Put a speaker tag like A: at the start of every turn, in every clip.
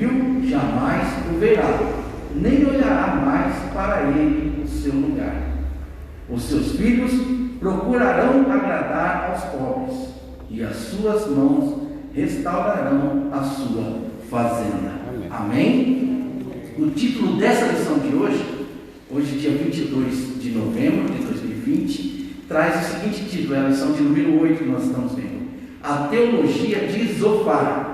A: viu, jamais o verá, nem olhará mais para ele o seu lugar. Os seus filhos procurarão agradar aos pobres, e as suas mãos restaurarão a sua fazenda. Amém? O título dessa lição de hoje, dia 22 de novembro de 2020, traz o seguinte título, é a lição de número 8 que nós estamos vendo: a teologia de Zofar.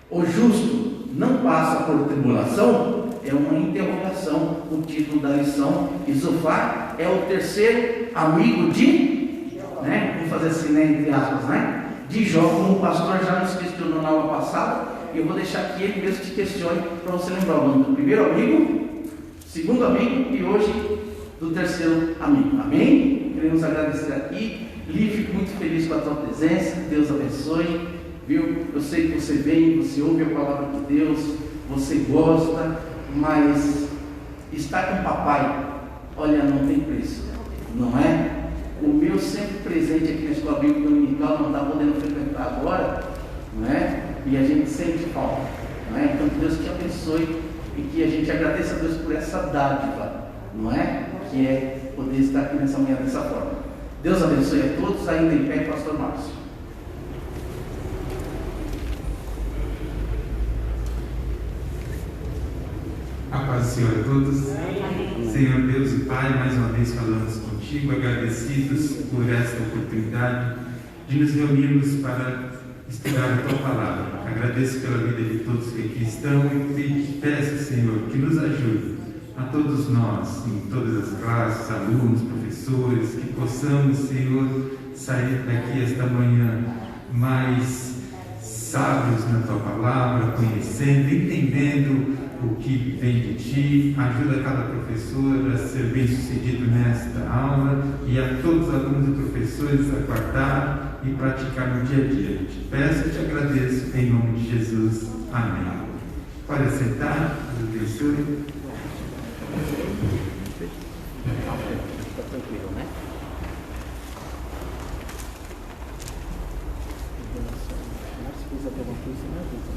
A: O justo não passa por tribulação? É uma interrogação, o título da lição. E Zofar é o terceiro amigo de, vamos fazer assim, entre aspas, de Jó, como o pastor já nos questionou na aula passada. Eu vou deixar que ele mesmo te questione para você lembrar o nome do primeiro amigo, segundo amigo e hoje do terceiro amigo. Amém? Queremos agradecer aqui. Li, fico muito feliz com a tua presença. Deus abençoe. Viu? Eu sei que você vem, você ouve a palavra de Deus, você gosta, mas estar com o papai, olha, não tem preço, não é? O meu sempre presente aqui na escola bíblica dominical não está podendo frequentar agora, não é? E a gente sente falta, não é? Então que Deus te abençoe e que a gente agradeça a Deus por essa dádiva, não é? Que é poder estar aqui nessa manhã dessa forma. Deus abençoe a todos, ainda em pé, pastor Márcio.
B: A paz do Senhor a todos. Senhor Deus e Pai, mais uma vez falamos contigo, agradecidos por esta oportunidade de nos reunirmos para estudar a tua palavra. Agradeço pela vida de todos que aqui estão e te peço, Senhor, que nos ajude a todos nós, em todas as classes, alunos, professores, que possamos, Senhor, sair daqui esta manhã mais sábios na tua palavra, conhecendo, entendendo o que vem de ti. Ajuda cada professor a ser bem sucedido nesta aula e a todos os alunos e professores a guardar e praticar no dia a dia. Te peço e te agradeço em nome de Jesus. Amém. Pode sentar, Deus abençoe.
A: Está tranquilo, né? Se quiser alguma coisa, me avisa.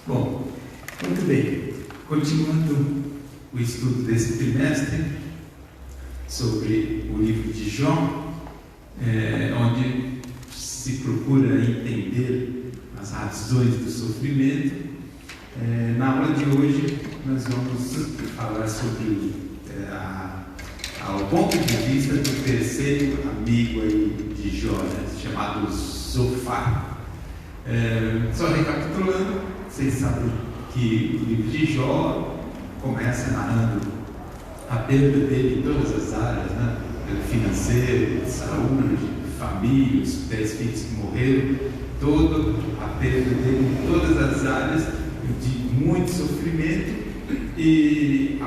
B: Bom, muito bem. Continuando o estudo desse trimestre sobre o livro de Jó, onde se procura entender as razões do sofrimento. Na aula de hoje nós vamos falar sobre ao ponto de vista do terceiro amigo aí de Jó, chamado Zofar. Só recapitulando, vocês sabem que o livro de Jó começa narrando a perda dele em todas as áreas, financeiro, saúde, família, os 10 filhos que morreram, toda a perda dele em todas as áreas, de muito sofrimento, e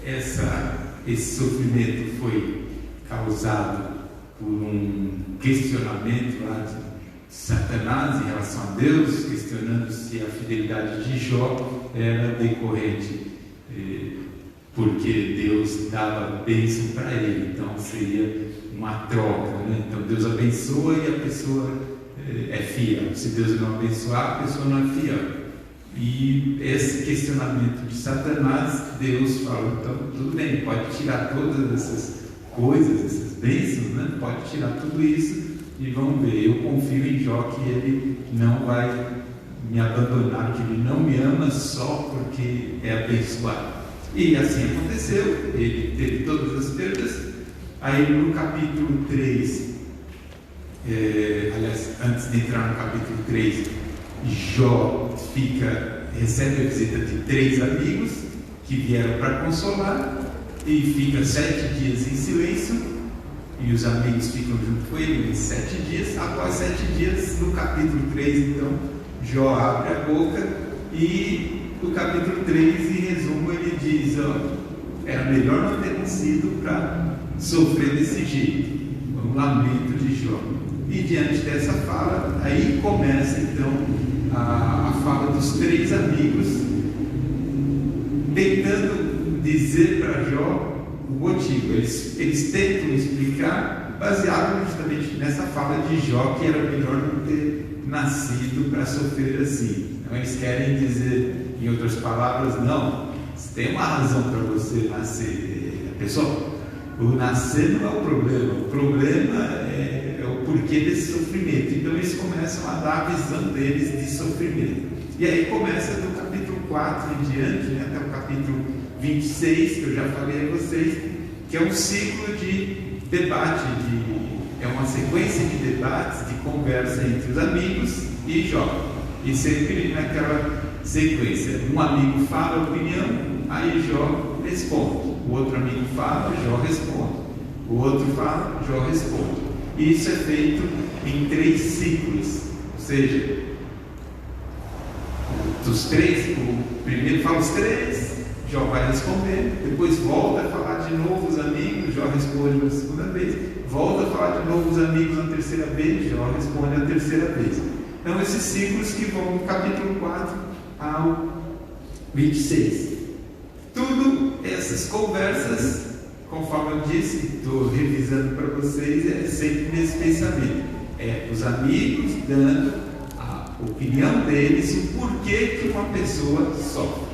B: esse sofrimento foi causado por um questionamento lá de Satanás em relação a Deus, questionando se a fidelidade de Jó era decorrente porque Deus dava bênção para ele, então seria uma troca, Então Deus abençoa e a pessoa é fiel. Se Deus não abençoar, a pessoa não é fiel. E esse questionamento de Satanás, Deus fala: então tudo bem, pode tirar todas essas coisas, essas bênçãos, Pode tirar tudo isso. E vamos ver, eu confio em Jó que ele não vai me abandonar, que ele não me ama só porque é abençoado. E assim aconteceu, ele teve todas as perdas. Aí no capítulo 3, aliás, antes de entrar no capítulo 3, Jó recebe a visita de 3 amigos que vieram para consolar, e fica 7 dias em silêncio, e os amigos ficam junto com ele em 7 dias. Após 7 dias, no capítulo 3, então, Jó abre a boca, e no capítulo 3, em resumo, ele diz: era melhor não ter nascido para sofrer desse jeito. Um lamento de Jó. E diante dessa fala, aí começa então a fala dos 3 amigos, tentando dizer para Jó o motivo. Eles tentam explicar, baseado justamente nessa fala de Jó, que era melhor não ter nascido para sofrer assim. Então eles querem dizer, em outras palavras, não, tem uma razão para você nascer. Pessoal, o nascer não é o problema é o porquê desse sofrimento. Então eles começam a dar a visão deles de sofrimento. E aí começa do capítulo 4 em diante, né, até o capítulo 26, que eu já falei a vocês, que é um ciclo de debate, é uma sequência de debates, de conversa entre os amigos e Jó. E sempre naquela sequência, um amigo fala a opinião, aí Jó responde. O outro amigo fala, Jó responde. O outro fala, Jó responde. E isso é feito em 3 ciclos. Ou seja, dos 3, o primeiro fala os 3, Jó vai responder, depois volta a falar de novo os amigos, Jó responde a segunda vez, volta a falar de novo os amigos a terceira vez, Jó responde a terceira vez. Então esses ciclos que vão do capítulo 4 ao 26. Tudo essas conversas, conforme eu disse, estou revisando para vocês, é sempre nesse pensamento. É os amigos dando a opinião deles, o porquê que uma pessoa sofre.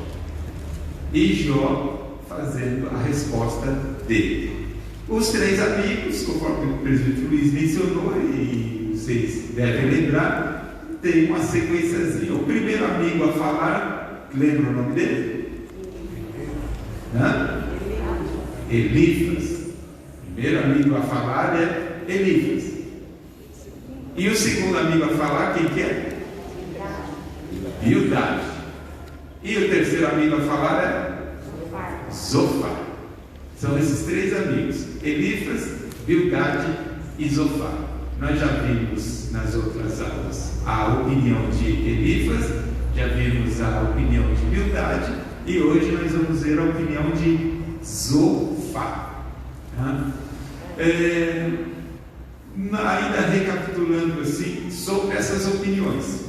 B: E Jó fazendo a resposta dele. Os 3 amigos, conforme o presbítero Luiz mencionou, e vocês devem lembrar, tem uma sequenciazinha. O primeiro amigo a falar, lembra o nome dele? Elifas. O primeiro amigo a falar é Elifas. E o segundo amigo a falar, quem que é? Bildade. E o terceiro amigo a falar é Zofar. São esses 3 amigos: Elifas, Bildade e Zofar. Nós já vimos nas outras aulas a opinião de Elifas, já vimos a opinião de Bildade, e hoje nós vamos ver a opinião de Zofar. Ainda recapitulando assim sobre essas opiniões.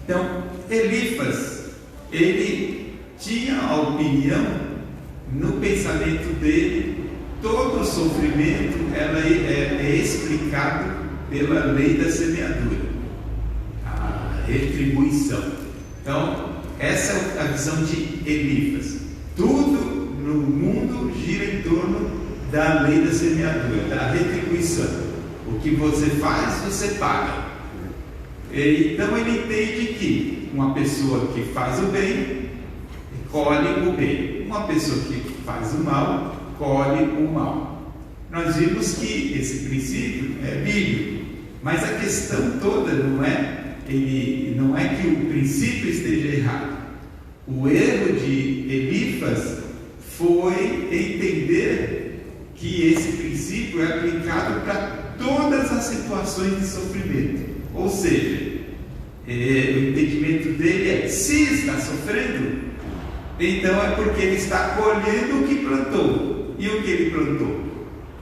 B: Então, Elifas, ele tinha a opinião, no pensamento dele, todo o sofrimento é explicado pela lei da semeadura, a retribuição. Então, essa é a visão de Elifas. Tudo no mundo gira em torno da lei da semeadura, da retribuição. O que você faz, você paga. Então ele entende que uma pessoa que faz o bem, colhe o bem. Uma pessoa que faz o mal, colhe o mal. Nós vimos que esse princípio é bíblico, mas a questão toda não é que o princípio esteja errado. O erro de Elifas foi entender que esse princípio é aplicado para todas as situações de sofrimento. Ou seja, o entendimento dele é: se está sofrendo, então é porque ele está colhendo o que plantou. E o que ele plantou?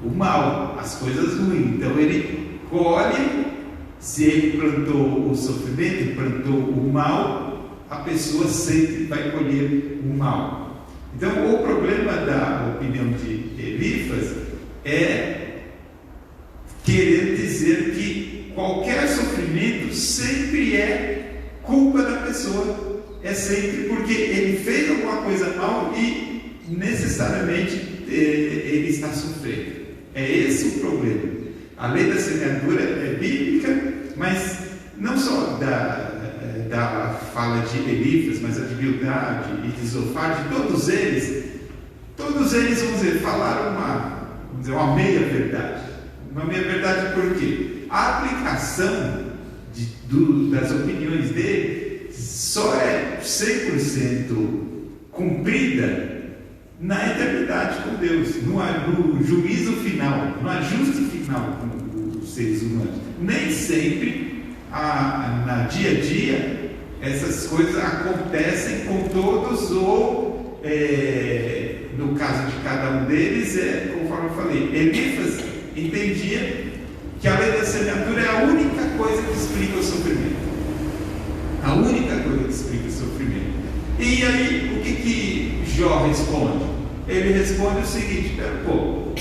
B: O mal, as coisas ruins. Então ele colhe. Se ele plantou o sofrimento, plantou o mal, a pessoa sempre vai colher o mal. Então o problema da opinião de Elifas é querer dizer que qualquer sofrimento sempre é culpa da pessoa. É sempre porque ele fez alguma coisa mal e necessariamente ele está sofrendo. É esse o problema. A lei da semeadura é bíblica, mas não só da fala de Elifas, mas a de Bildade e de Zofar, de todos eles, vamos dizer, falaram uma meia-verdade. Uma meia-verdade por quê? A aplicação das opiniões dele só é 100% cumprida na eternidade com Deus, no juízo final, no ajuste final com os seres humanos. Nem sempre, na dia a dia, essas coisas acontecem com todos, ou no caso de cada um deles, conforme eu falei, Elifas entendia que a lei da semeadura é a única coisa que explica o sofrimento. A única coisa que explica o sofrimento. E aí, o que Jó responde? Ele responde o seguinte: espera um pouco,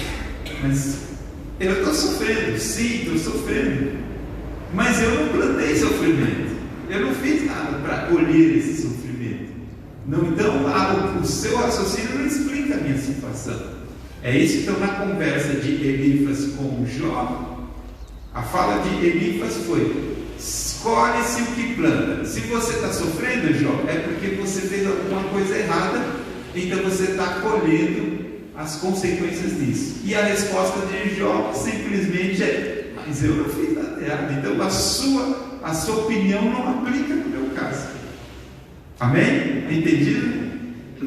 B: mas eu estou sofrendo, sim, estou sofrendo, mas eu não plantei sofrimento, eu não fiz nada para colher esse sofrimento. Não, então, o seu raciocínio não explica a minha situação. É isso. Então, na conversa de Elifas com Jó, a fala de Elifas foi: escolhe-se o que planta. Se você está sofrendo, Jó, é porque você fez alguma coisa errada, então você está colhendo as consequências disso. E a resposta de Jó simplesmente é: mas eu não fiz nada errado, então a sua opinião não aplica no meu caso. Amém? Entendido?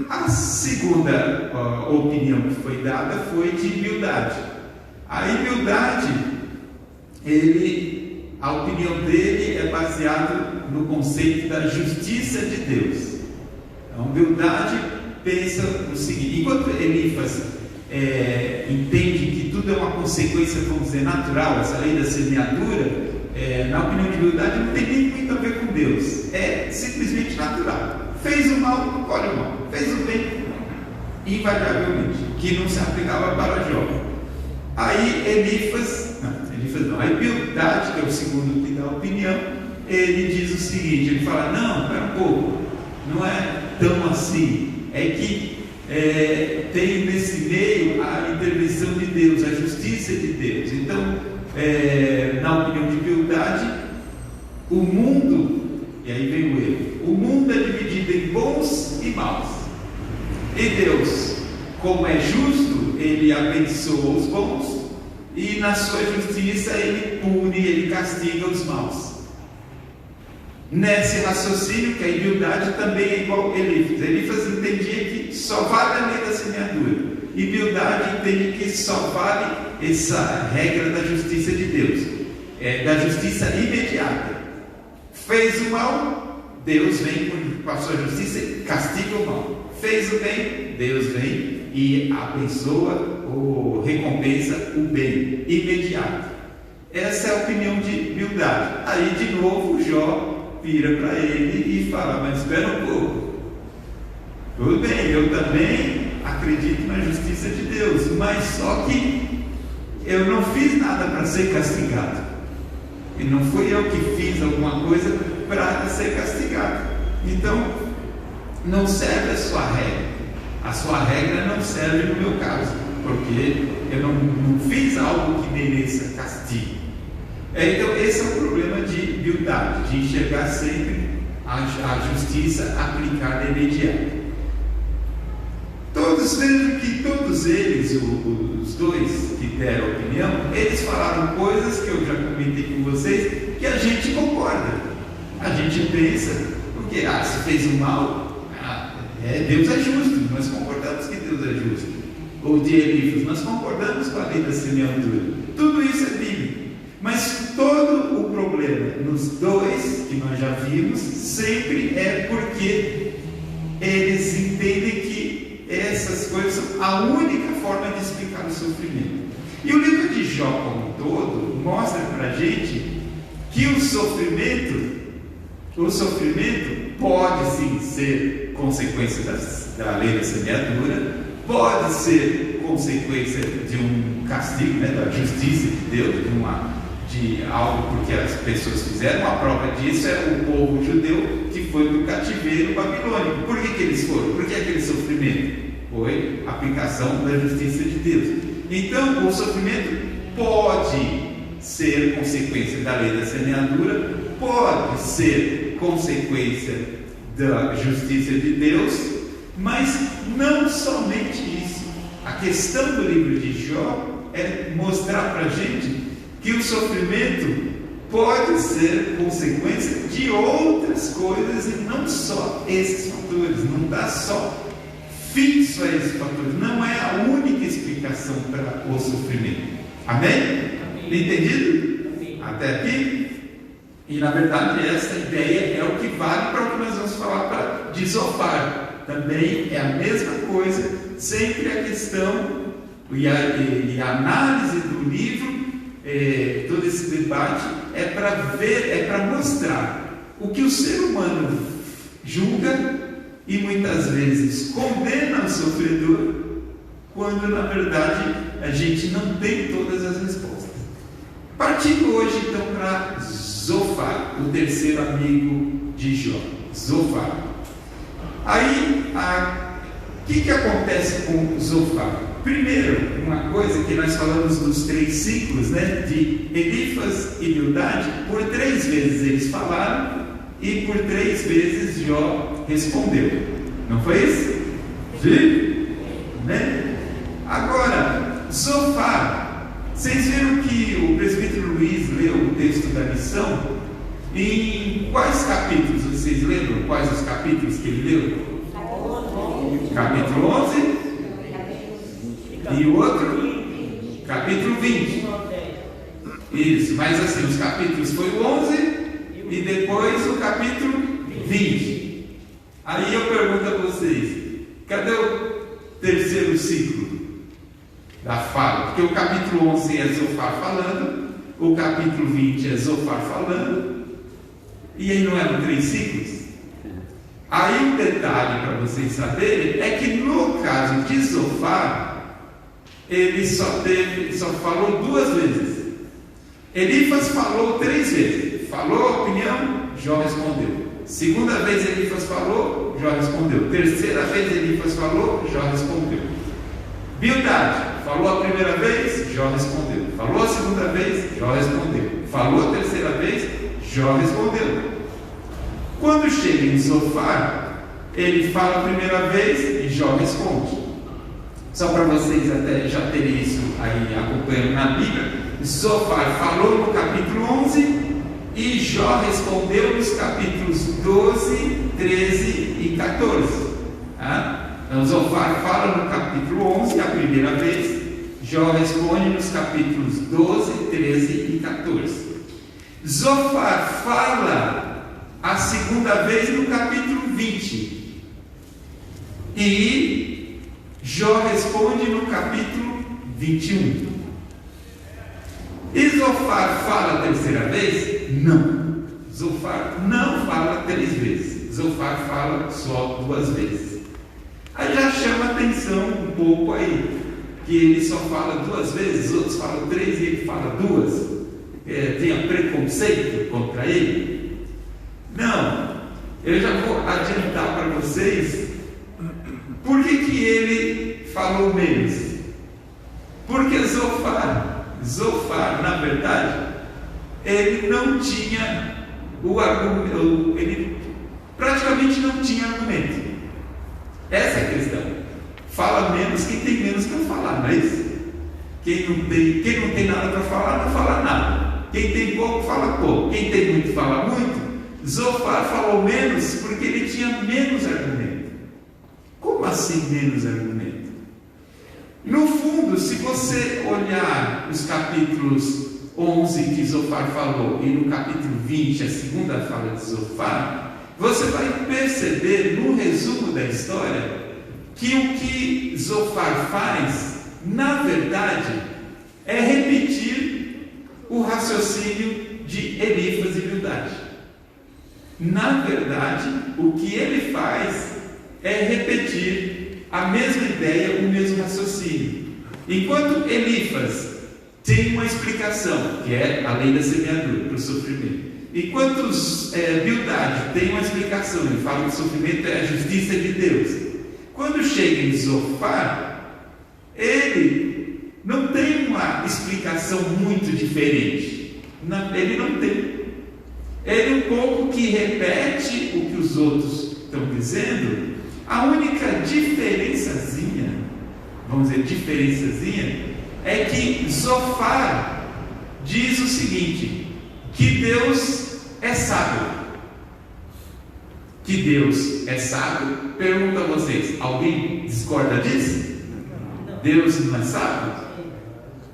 B: A segunda opinião que foi dada foi de Bildade. A Bildade, a opinião dele é baseada no conceito da justiça de Deus. Então, Bildade pensa no seguinte: enquanto Elifas entende que tudo é uma consequência, vamos dizer, natural, essa lei da semeadura, na opinião de Bildade, não tem nem muito a ver com Deus, é simplesmente natural. Fez o mal, não colhe o mal. Fez o bem, invariavelmente, que não se aplicava para Jó. Aí aí Bildade, que é o segundo que dá a opinião, ele diz o seguinte: ele fala: não, espera um pouco, não é tão assim, é que tem nesse meio a intervenção de Deus, a justiça de Deus. Então, na opinião de Bildade, o mundo, e aí vem o erro, o mundo é dividido em bons e maus, e Deus, como é justo, ele abençoa os bons, e na sua justiça ele pune, ele castiga os maus. Nesse raciocínio, que a Bildade também é igual a Elifas. Elifas entendia que só vale a lei da semeadura, e Bildade entende que só vale essa regra da justiça de Deus, da justiça imediata. Fez o mal, Deus vem com a sua justiça e castiga o mal. Fez o bem, Deus vem e abençoa ou recompensa o bem imediato. Essa é a opinião de Bildade. Aí de novo Jó vira para ele e fala: mas espera um pouco, tudo bem, eu também acredito na justiça de Deus, mas só que eu não fiz nada para ser castigado, e não fui eu que fiz alguma coisa para ser castigado. Então não serve a sua regra não serve no meu caso, porque eu não fiz algo que mereça castigo. Então esse é o problema de Bildade, de enxergar sempre a justiça aplicada imediata. Vejam que todos eles, os dois que deram opinião, eles falaram coisas que eu já comentei com vocês, que a gente concorda. A gente pensa, porque se fez o mal, Deus é justo, nós concordamos que Deus é justo. Ou de Elifas, nós concordamos com a lei da semeadura. Tudo isso é bíblico. Mas todo o problema nos dois que nós já vimos sempre é porque eles entendem que essas coisas são a única forma de explicar o sofrimento. E o livro de Jó como um todo mostra para a gente que o sofrimento pode sim ser consequência da lei da semeadura, pode ser consequência de um castigo, da justiça de Deus, de algo porque as pessoas fizeram. A prova disso é o povo judeu que foi para o cativeiro babilônico. Por que eles foram? Por que aquele sofrimento? Foi a aplicação da justiça de Deus. Então o sofrimento pode ser consequência da lei da semeadura, pode ser consequência da justiça de Deus, mas não somente isso. A questão do livro de Jó é mostrar para a gente que o sofrimento pode ser consequência de outras coisas e não só esses fatores. Não está só fixo a esse fator, não é a única explicação para o sofrimento. Amém? Entendido? Até aqui? E na verdade essa ideia é o que vale para o que nós vamos falar para de Zofar. Também é a mesma coisa, sempre a questão e a análise do livro, todo esse debate é para ver, é para mostrar o que o ser humano julga e muitas vezes condena o sofredor, quando na verdade a gente não tem todas as respostas. Partindo hoje então para Zofar, o terceiro amigo de Jó, Zofar. Aí, o que acontece com Zofar? Primeiro, uma coisa que nós falamos dos 3 ciclos, né, de Elifas e Bildade, por 3 vezes eles falaram e por 3 vezes Jó respondeu. Não foi isso? Sim? Né? Agora, Zofar, vocês viram que o presbítero Luiz leu o texto da lição? Em quais capítulos vocês lembram? Quais os capítulos que ele leu? Capítulo 11 e o outro? Capítulo 20. Isso, mas assim, os capítulos foi o 11 e depois o capítulo 20. Aí eu pergunto a vocês, cadê o terceiro ciclo da fala? Porque o capítulo 11 é Zofar falando, o capítulo 20 é Zofar falando, e aí não eram 3 ciclos? Aí um detalhe para vocês saberem é que no caso de Zofar, ele só falou 2 vezes. Elifas falou 3 vezes. Falou a opinião, Jó respondeu. Segunda vez Elifas falou, Jó respondeu. Terceira vez Elifas falou, Jó respondeu. Bildade falou a primeira vez, Jó respondeu. Falou a segunda vez, Jó respondeu. Falou a terceira vez, Jó respondeu. Quando chega em Zofar, ele fala a primeira vez e Jó responde. Só para vocês até já terem isso aí acompanhando na Bíblia, Zofar falou no capítulo 11 e Jó respondeu nos capítulos 12, 13 e 14. Então Zofar fala no capítulo 11 a primeira vez, Jó responde nos capítulos 12, 13 e 14. Zofar fala a segunda vez no capítulo 20 e Jó responde no capítulo 21. E Zofar fala a terceira vez? Não. Zofar não fala 3 vezes. Zofar fala só 2 vezes. Aí já chama atenção um pouco aí, que ele só fala 2 vezes, outros falam 3 e ele fala 2. Tenha preconceito contra ele? Não. Eu já vou adiantar para vocês por que ele falou menos. Porque Zofar, na verdade, ele não tinha o argumento, ele praticamente não tinha argumento. Essa é a questão. Fala menos quem tem menos para falar, não é isso? Quem não tem nada para falar, não fala nada. Quem tem pouco, fala pouco. Quem tem muito, fala muito. Zofar falou menos porque ele tinha menos argumento. Como assim menos argumento? No fundo, se você olhar os capítulos 11 que Zofar falou e no capítulo 20, a segunda fala de Zofar, você vai perceber no resumo da história que o que Zofar faz, na verdade, é repetir o raciocínio de Elifas e Bildade. Na verdade, o que ele faz é repetir a mesma ideia, o mesmo raciocínio. Enquanto Elifas tem uma explicação, que é a lei da semeadura para o sofrimento. Enquanto Bildade tem uma explicação, ele fala que o sofrimento é a justiça de Deus. Quando chega em Zofar, ele não tem uma explicação muito diferente. Ele não tem. Ele um pouco que repete o que os outros estão dizendo. A única diferençazinha, vamos dizer, é que Zofar diz o seguinte, que Deus é sábio. que Deus é sábio. Pergunto a vocês: alguém discorda disso? Deus não é sábio?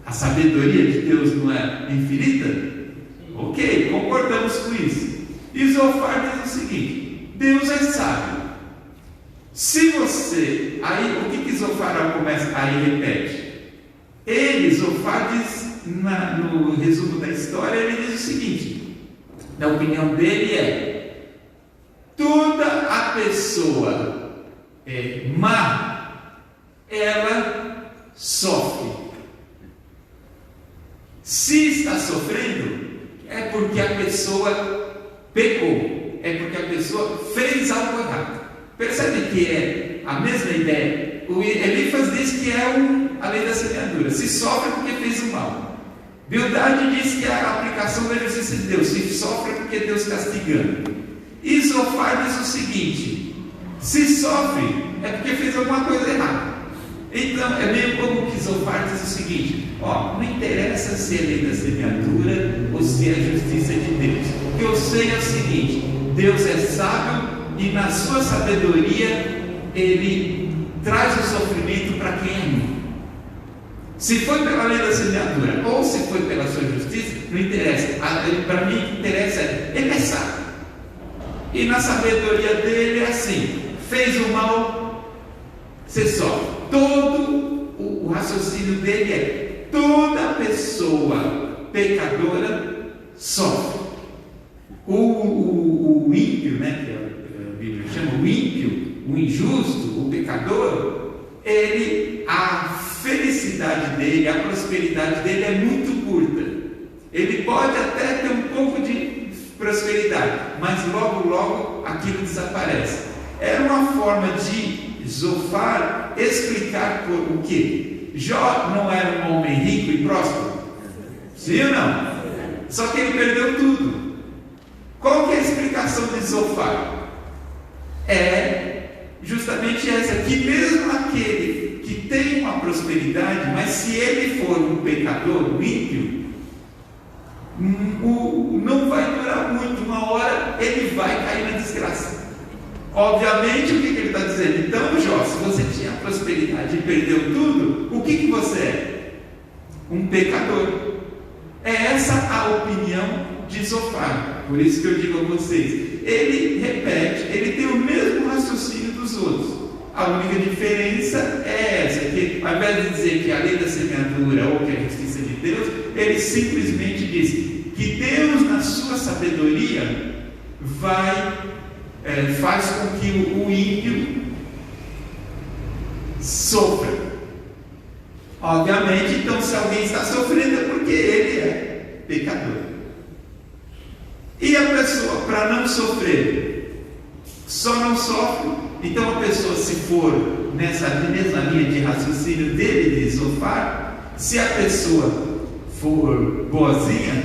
B: A sabedoria de Deus não é infinita? Ok, concordamos com isso. E Zofar diz o seguinte: Deus é sábio. Se você, aí o que Zofar começa, aí repete. Zofar diz, no resumo da história, ele diz o seguinte: na opinião dele toda a pessoa má, ela sofre. Se está sofrendo, é porque a pessoa pecou, é porque a pessoa fez algo errado. Percebe que é a mesma ideia? O Elifas diz que é a lei da semeadura. Se sofre porque fez o mal. Bildade diz que é a aplicação da justiça de Deus. Se sofre porque Deus castigando. E Zofar diz o seguinte: se sofre é porque fez alguma coisa errada. Então é meio como que Zofar diz o seguinte: não interessa se é lei da semeadura ou se é justiça de Deus. O que eu sei é o seguinte: Deus é sábio e na sua sabedoria Ele traz o sofrimento para quem é ruim. Se foi pela lei da semeadura ou se foi pela sua justiça, não interessa. Para mim o que interessa Ele é sábio. E na sabedoria dele é assim: fez o mal, você sofre. Todo o raciocínio dele toda pessoa pecadora sofre. O ímpio, né, que a Bíblia chama o ímpio, o injusto, o pecador, a felicidade dele, a prosperidade dele é muito curta. Ele pode até ter um pouco de prosperidade, mas logo aquilo desaparece. Era uma forma de Zofar explicar por o que Jó não era um homem rico e próspero? Sim ou não? Só que ele perdeu tudo. Qual que é a explicação de Zofar? É justamente essa: que mesmo aquele que tem uma prosperidade, mas se ele for um pecador, um ímpio, não vai durar muito. Uma hora ele vai cair na desgraça. Obviamente, o que ele está dizendo? Então, Jó, se você tinha prosperidade e perdeu tudo, o que você é? Um pecador. É essa a opinião de Zofar. Por isso que eu digo a vocês: ele repete, ele tem o mesmo raciocínio dos outros. A única diferença é essa: que ao invés de dizer que a lei da semeadura ou que a justiça de Deus, ele simplesmente diz que Deus, na sua sabedoria, faz com que o ímpio sofra. Obviamente, então, se alguém está sofrendo é porque ele é pecador. E a pessoa, para não sofrer, só não sofre. Então a pessoa, se for nessa mesma linha de raciocínio dele, de Zofar, se a pessoa for boazinha,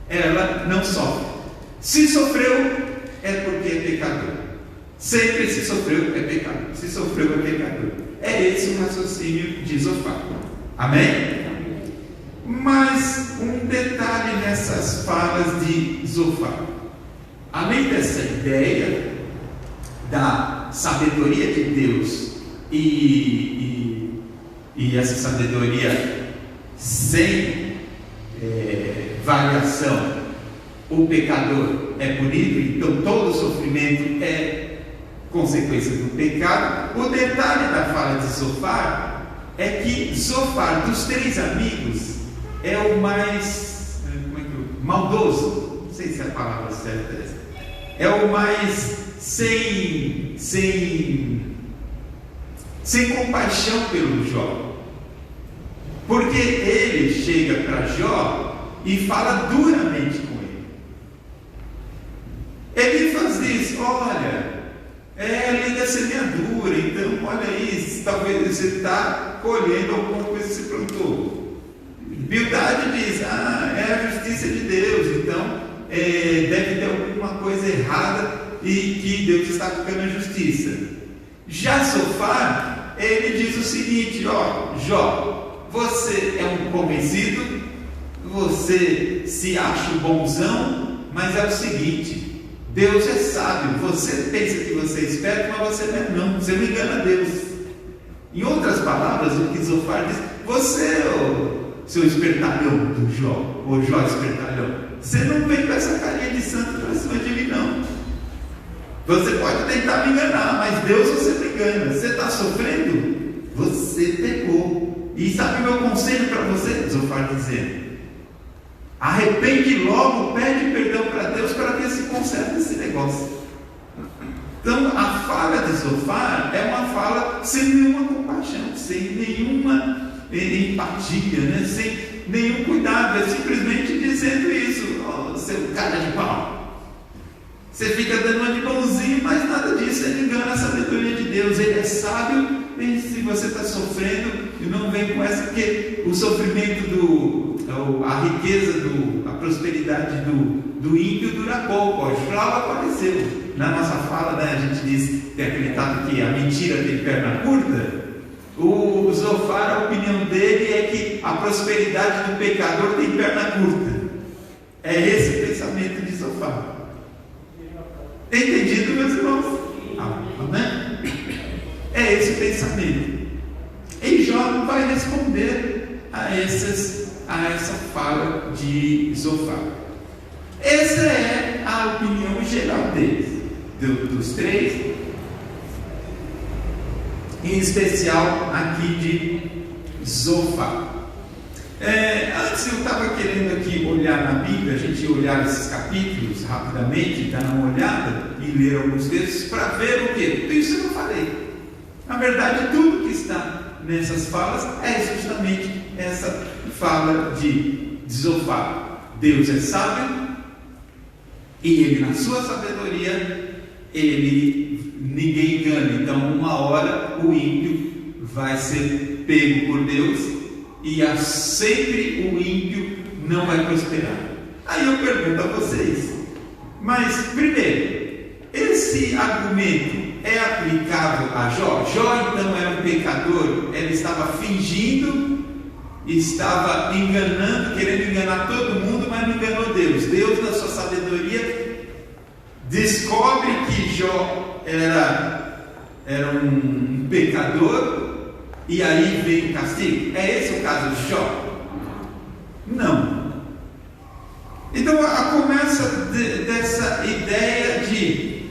B: ela não sofre. Se sofreu, é porque é pecador. Sempre se sofreu é pecador. Se sofreu é pecador. É esse o raciocínio de Zofar. Amém? Mas um detalhe nessas falas de Zofar: além dessa ideia da sabedoria de Deus e essa sabedoria sem variação, o pecador é punido, então todo sofrimento é consequência do pecado. O detalhe da fala de Zofar é que Zofar, dos três amigos, é o mais maldoso. Não sei se é a palavra certa é essa. É o mais sem compaixão pelo Jó. Porque ele chega para Jó e fala duramente com ele. Ele faz isso: olha, é a lei da semeadura, então olha aí, talvez você está colhendo alguma coisa que você plantou. Bildade diz: é a justiça de Deus, então deve ter alguma coisa errada e que Deus está aplicando a justiça. Já Zofar, ele diz o seguinte: Jó, você é um convencido, você se acha bonzão, mas é o seguinte: Deus é sábio. Você pensa que você é esperto, mas você não. Você não engana Deus. Em outras palavras, o que Zofar diz: você, seu espertalhão do Jó, ou Jó espertalhão, você não vem com essa carinha de santo para cima de mim, não. Você pode tentar me enganar, mas Deus você não engana. Você está sofrendo? Você pecou. E sabe o meu conselho para você? Zofar dizendo: arrepende logo, pede perdão para Deus para ver se conserta esse negócio. Então a fala de Zofar é uma fala sem nenhuma compaixão, sem nenhuma empatia, né? Sem nenhum cuidado, é simplesmente dizendo isso: seu cara de pau. Você fica dando uma de bonzinho, mas nada disso. Ele engana a sabedoria de Deus. Ele é sábio. E se você está sofrendo, e não vem com essa, porque o sofrimento, a riqueza, a prosperidade do ímpio dura pouco. O escravo apareceu. Na nossa fala, né, a gente diz, tem aquele ditado que a mentira tem perna curta. O Zofar, a opinião dele é que a prosperidade do pecador tem perna curta. É esse o pensamento de Zofar. Entendido, meus irmãos? Amém? É esse o pensamento. E Jó não vai responder a essa fala de Zofar. Essa é a opinião geral deles, dos três, em especial aqui de Zofar. Antes eu estava querendo aqui olhar na Bíblia, a gente olhar esses capítulos rapidamente, dar uma olhada e ler alguns textos para ver o que? Tudo isso eu não falei. Na verdade, tudo que está nessas falas é justamente essa fala de Zofar. Deus é sábio e Ele, na sua sabedoria, ninguém engana. Então, uma hora o ímpio vai ser pego por Deus e sempre o ímpio não vai prosperar. Aí eu pergunto a vocês: mas primeiro, esse argumento é aplicável a Jó? Jó então era um pecador, ele estava fingindo, estava enganando, querendo enganar todo mundo, mas não enganou Deus. Deus, na sua sabedoria, descobre que Jó era um pecador, e aí vem o castigo. É esse o caso de Jó? Não. Então começa dessa ideia de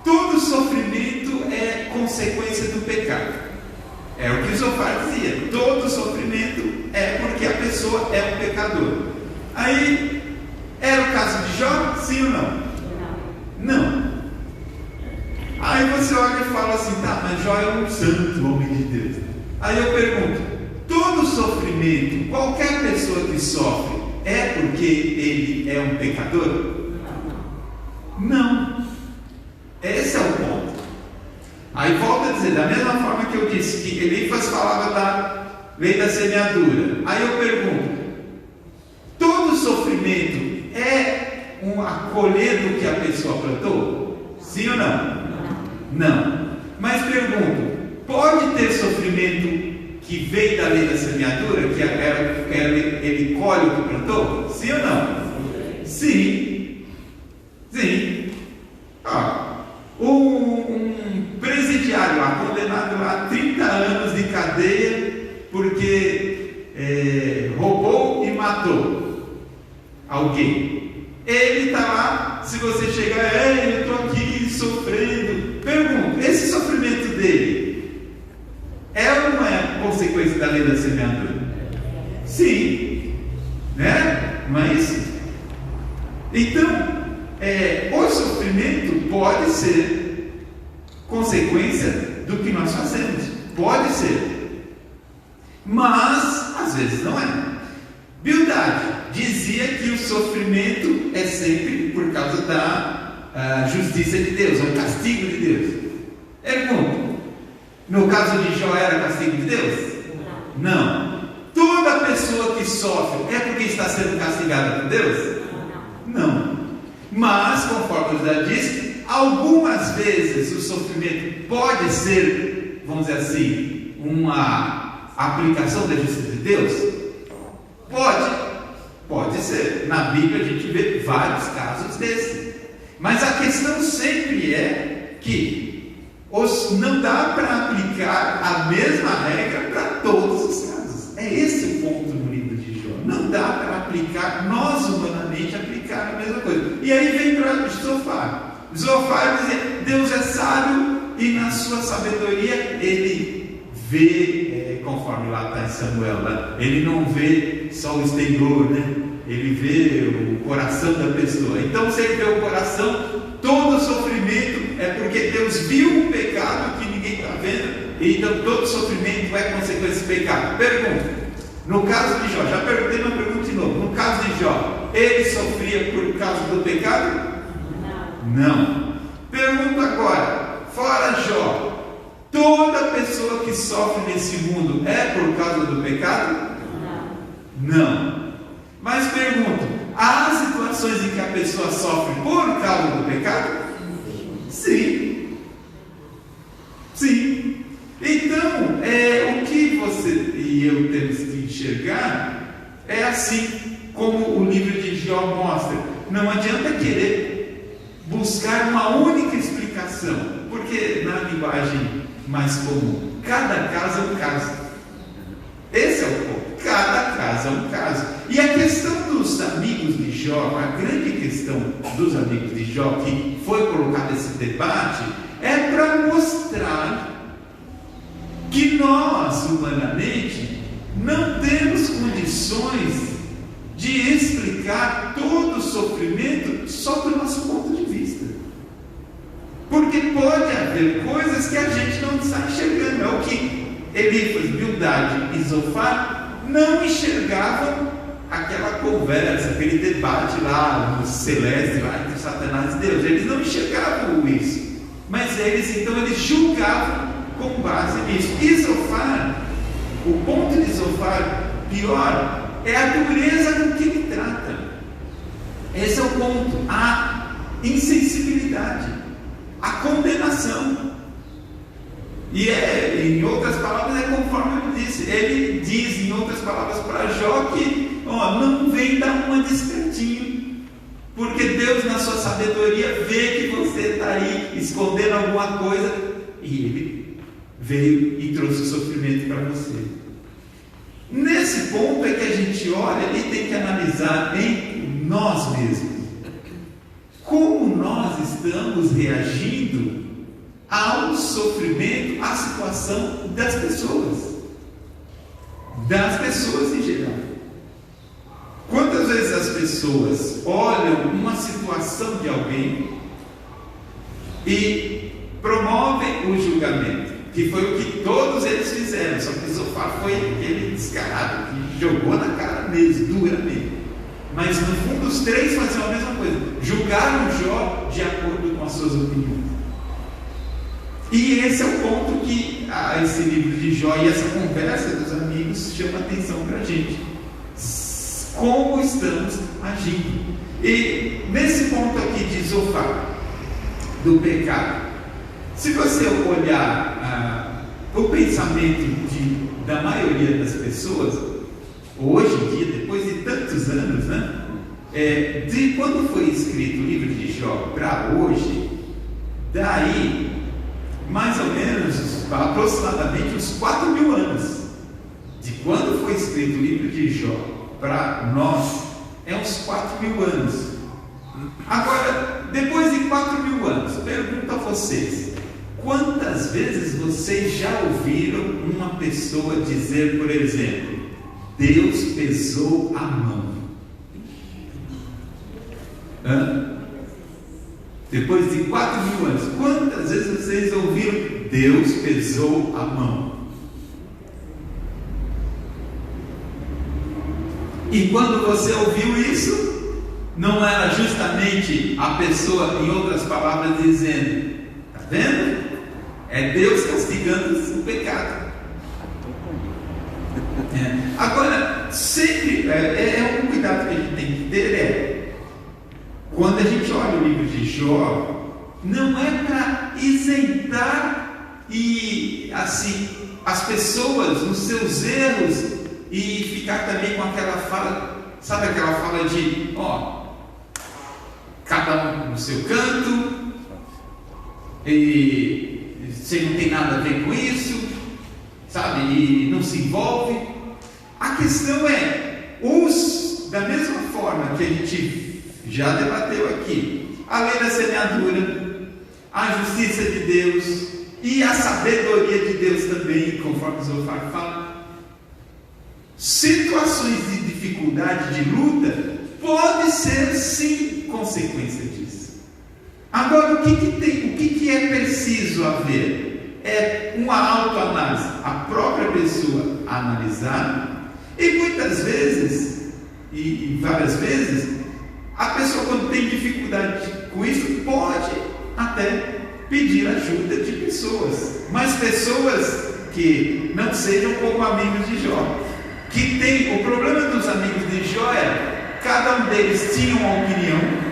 B: todo sofrimento é consequência do pecado. É o que Zofar dizia: todo sofrimento é porque a pessoa é um pecador. Aí, era o caso de Jó? Sim ou não? Não. Aí você olha e fala assim: tá, mas Jó é um santo homem de Deus. Aí eu pergunto: todo sofrimento, qualquer pessoa que sofre, é porque ele é um pecador? Não. Esse é o ponto. Aí volta a dizer, da mesma forma que eu disse que Elifas falava da lei da semeadura. Aí eu pergunto: todo sofrimento é a colher do que a pessoa plantou? Sim ou não? Não. Mas pergunto: pode ter sofrimento que veio da lei da semeadura, que ele colhe o que plantou? Sim ou não? Sim. Sim. Um presidiário lá, condenado lá a 30 anos de cadeia, porque roubou e matou alguém. Ele está lá, se você chegar, eu estou aqui sofrendo. Pergunto: esse sofrimento dele é ou não é consequência da lei da semeadura? Sim, né? Mas então, o sofrimento pode ser consequência do que nós fazemos, pode ser, mas às vezes não é. Bildade dizia que o sofrimento é sempre por causa da justiça de Deus, o castigo de Deus. Pergunto: no caso de Jó, era castigo de Deus? Não. Toda pessoa que sofre é porque está sendo castigada por Deus? Não. Mas, conforme já disse, algumas vezes o sofrimento pode ser, vamos dizer assim, uma aplicação da justiça de Deus? Pode ser. Na Bíblia a gente vê vários casos desses. Mas a questão sempre é que não dá para aplicar a mesma regra para todos os casos. É esse o ponto no livro de Jó. Não dá para aplicar, nós humanamente aplicar a mesma coisa. E aí vem para Zofar. Zofar diz: Deus é sábio e na sua sabedoria ele vê, conforme lá está em Samuel, né? Ele não vê só o exterior, né? Ele vê o coração da pessoa. Então, se ele vê o coração, todo o sofrimento é porque Deus viu um pecado que ninguém está vendo. Então, todo sofrimento é consequência desse pecado. Pergunta: no caso de Jó, já perguntei, mas pergunto de novo. No caso de Jó, ele sofria por causa do pecado? Não. Pergunto agora: fora Jó, toda pessoa que sofre nesse mundo é por causa do pecado? Não. Mas pergunto: há situações em que a pessoa sofre por causa do pecado? Sim. Sim. Então, o que você e eu temos que enxergar é assim como o livro de Jó mostra. Não adianta querer buscar uma única explicação, porque na linguagem mais comum, cada caso é um caso. Esse é o ponto. Cada caso é um caso. E a questão dos amigos de Jó, a grande questão dos amigos de Jó, que foi colocado nesse debate, é para mostrar que nós, humanamente, não temos condições de explicar todo o sofrimento só do nosso ponto de vista. Porque pode haver coisas que a gente não está enxergando. É o que Elifas, Bildade e Zofar não enxergavam aquela conversa, aquele debate lá no celeste, lá entre Satanás e Deus. Eles não enxergavam isso. Mas eles julgavam com base nisso. E Zofar, o ponto de Zofar pior é a dureza com que ele trata. Esse é o ponto. A insensibilidade, a condenação. E em outras palavras, conforme ele disse. Ele diz, em outras palavras, para Jó que não vem dar uma despertinho, porque Deus, na sua sabedoria, vê que você está aí escondendo alguma coisa, e Ele veio e trouxe o sofrimento para você. Nesse ponto é que a gente olha e tem que analisar em nós mesmos como nós estamos reagindo ao sofrimento, à situação das pessoas em geral. Quantas vezes as pessoas olham uma situação de alguém e promovem o julgamento, que foi o que todos eles fizeram, só que Zofar foi aquele descarado que jogou na cara deles, duramente. Mas no fundo os três faziam a mesma coisa, julgaram Jó de acordo com as suas opiniões. E esse é o ponto que esse livro de Jó e essa conversa dos amigos chama atenção para a gente. Como estamos agindo. E nesse ponto aqui de Zofar, do pecado, se você olhar o pensamento da maioria das pessoas, hoje em dia, depois de tantos anos, né, de quando foi escrito o livro de Jó para hoje, daí mais ou menos, aproximadamente uns 4.000 anos, de quando foi escrito o livro de Jó para nós, é uns 4.000 anos. Agora, depois de 4.000 anos, pergunto a vocês: quantas vezes vocês já ouviram uma pessoa dizer, por exemplo, Deus pesou a mão? Depois de 4.000 anos, quantas vezes vocês ouviram Deus pesou a mão? E quando você ouviu isso, não era justamente a pessoa, em outras palavras, dizendo: está vendo? É Deus castigando o pecado. Agora, sempre um cuidado que a gente tem que ter quando a gente olha o livro de Jó, não é para isentar e assim as pessoas nos seus erros e ficar também com aquela fala, sabe aquela fala de cada um no seu canto, e você não tem nada a ver com isso, sabe? E não se envolve. A questão é, da mesma forma que a gente já debateu aqui, a lei da semeadura, a justiça de Deus e a sabedoria de Deus também, conforme Zofar fala, situações de dificuldade, de luta, pode ser sim consequência disso. Agora, o que é preciso haver? É uma autoanálise, a própria pessoa analisar, e muitas vezes, e várias vezes, a pessoa, quando tem dificuldade com isso, pode até pedir ajuda de pessoas, mas pessoas que não sejam como amigos de Jó. Que tem, o problema dos amigos de Jó era, cada um deles tinha uma opinião,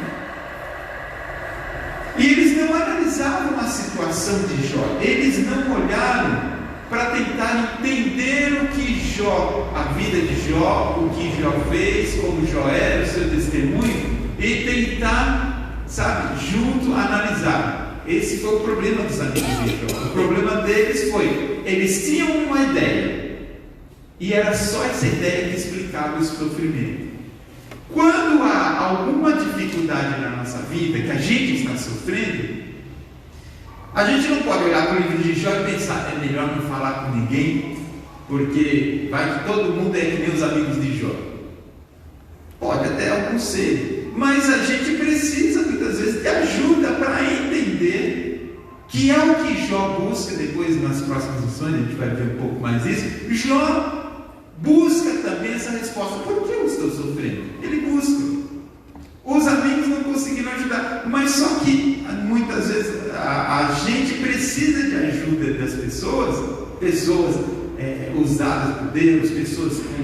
B: e eles não analisavam a situação de Jó, eles não olharam para tentar entender o que Jó, a vida de Jó, o que Jó fez, como Jó era, o seu testemunho, e tentar, sabe, junto analisar. Esse foi o problema dos amigos de Jó. O problema deles foi, eles tinham uma ideia, e era só essa ideia que explicava o sofrimento. Quando há alguma dificuldade na nossa vida, que a gente está sofrendo, a gente não pode olhar para o livro de Jó e pensar, é melhor não falar com ninguém, porque vai que todo mundo é que nem os amigos de Jó. Pode até alguns ser, mas a gente precisa muitas vezes de ajuda para entender que é o que Jó busca. Depois, nas próximas lições, a gente vai ver um pouco mais isso. Jó busca também essa resposta. Por que eu estou sofrendo? Ele busca. Os amigos não conseguiram ajudar, mas só que muitas vezes a gente precisa de ajuda das pessoas usadas por Deus, pessoas com,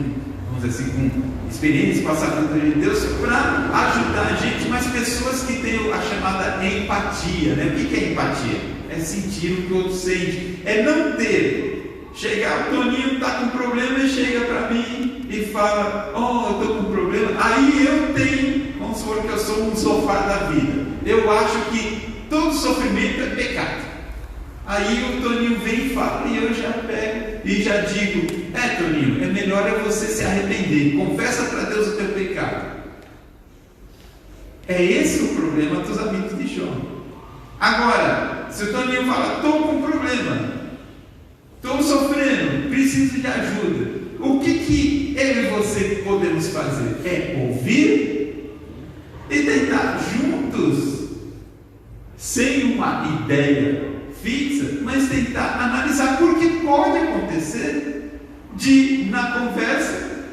B: vamos dizer assim, com experiência com a sabedoria de Deus, para ajudar a gente, mas pessoas que têm a chamada empatia, né? O que é empatia? É sentir o que o outro sente, é não ter. Chegar, o Toninho está com problema e chega para mim e fala, eu estou com problema, aí eu tenho, vamos supor que eu sou um sofá da vida, eu acho que todo sofrimento é pecado. Aí o Toninho vem e fala, e eu já pego e já digo, Toninho, é melhor você se arrepender, confessa para Deus o teu pecado. É esse o problema dos amigos de Jó. Agora, se o Toninho fala, estou com problema, estou sofrendo, preciso de ajuda, o que eu e você podemos fazer? É ouvir e tentar juntos, sem uma ideia fixa, mas tentar analisar, porque pode acontecer de, na conversa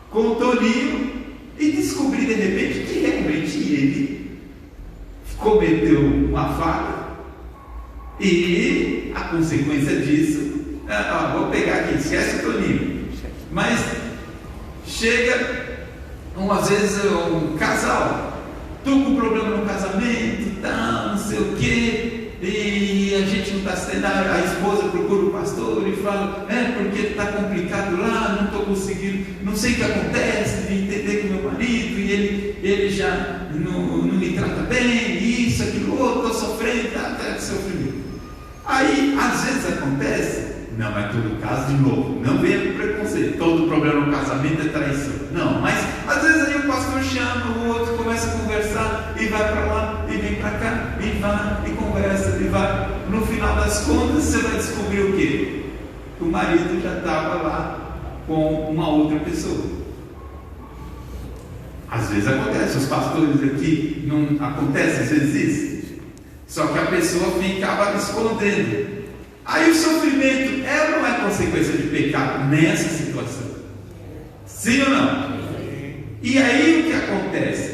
B: com o Toninho, e descobrir de repente que realmente ele cometeu uma falha, e a consequência disso, vou pegar aqui, esquece o Toninho, mas chega, às vezes um casal, estou com problema no casamento, não sei o que, e a gente não está sendo, a esposa procura o pastor e fala, porque está complicado lá, não estou conseguindo, não sei o que acontece, de entender com meu marido, e ele já não me trata bem, isso, aquilo outro, estou sofrendo, está sofrendo. Aí, às vezes acontece, não é todo caso de novo, não venha com preconceito, todo problema no casamento é traição, não, mas às vezes aí o pastor chama o outro, começa a conversar, e vai para lá, e vem para cá, e vai, e conversa, e vai, no final das contas você vai descobrir o quê? Que o marido já estava lá com uma outra pessoa. Às vezes acontece, os pastores aqui, não acontece às vezes isso, só que a pessoa ficava escondendo. Aí o sofrimento, ela não é consequência de pecado nessa situação, sim ou não? E aí o que acontece?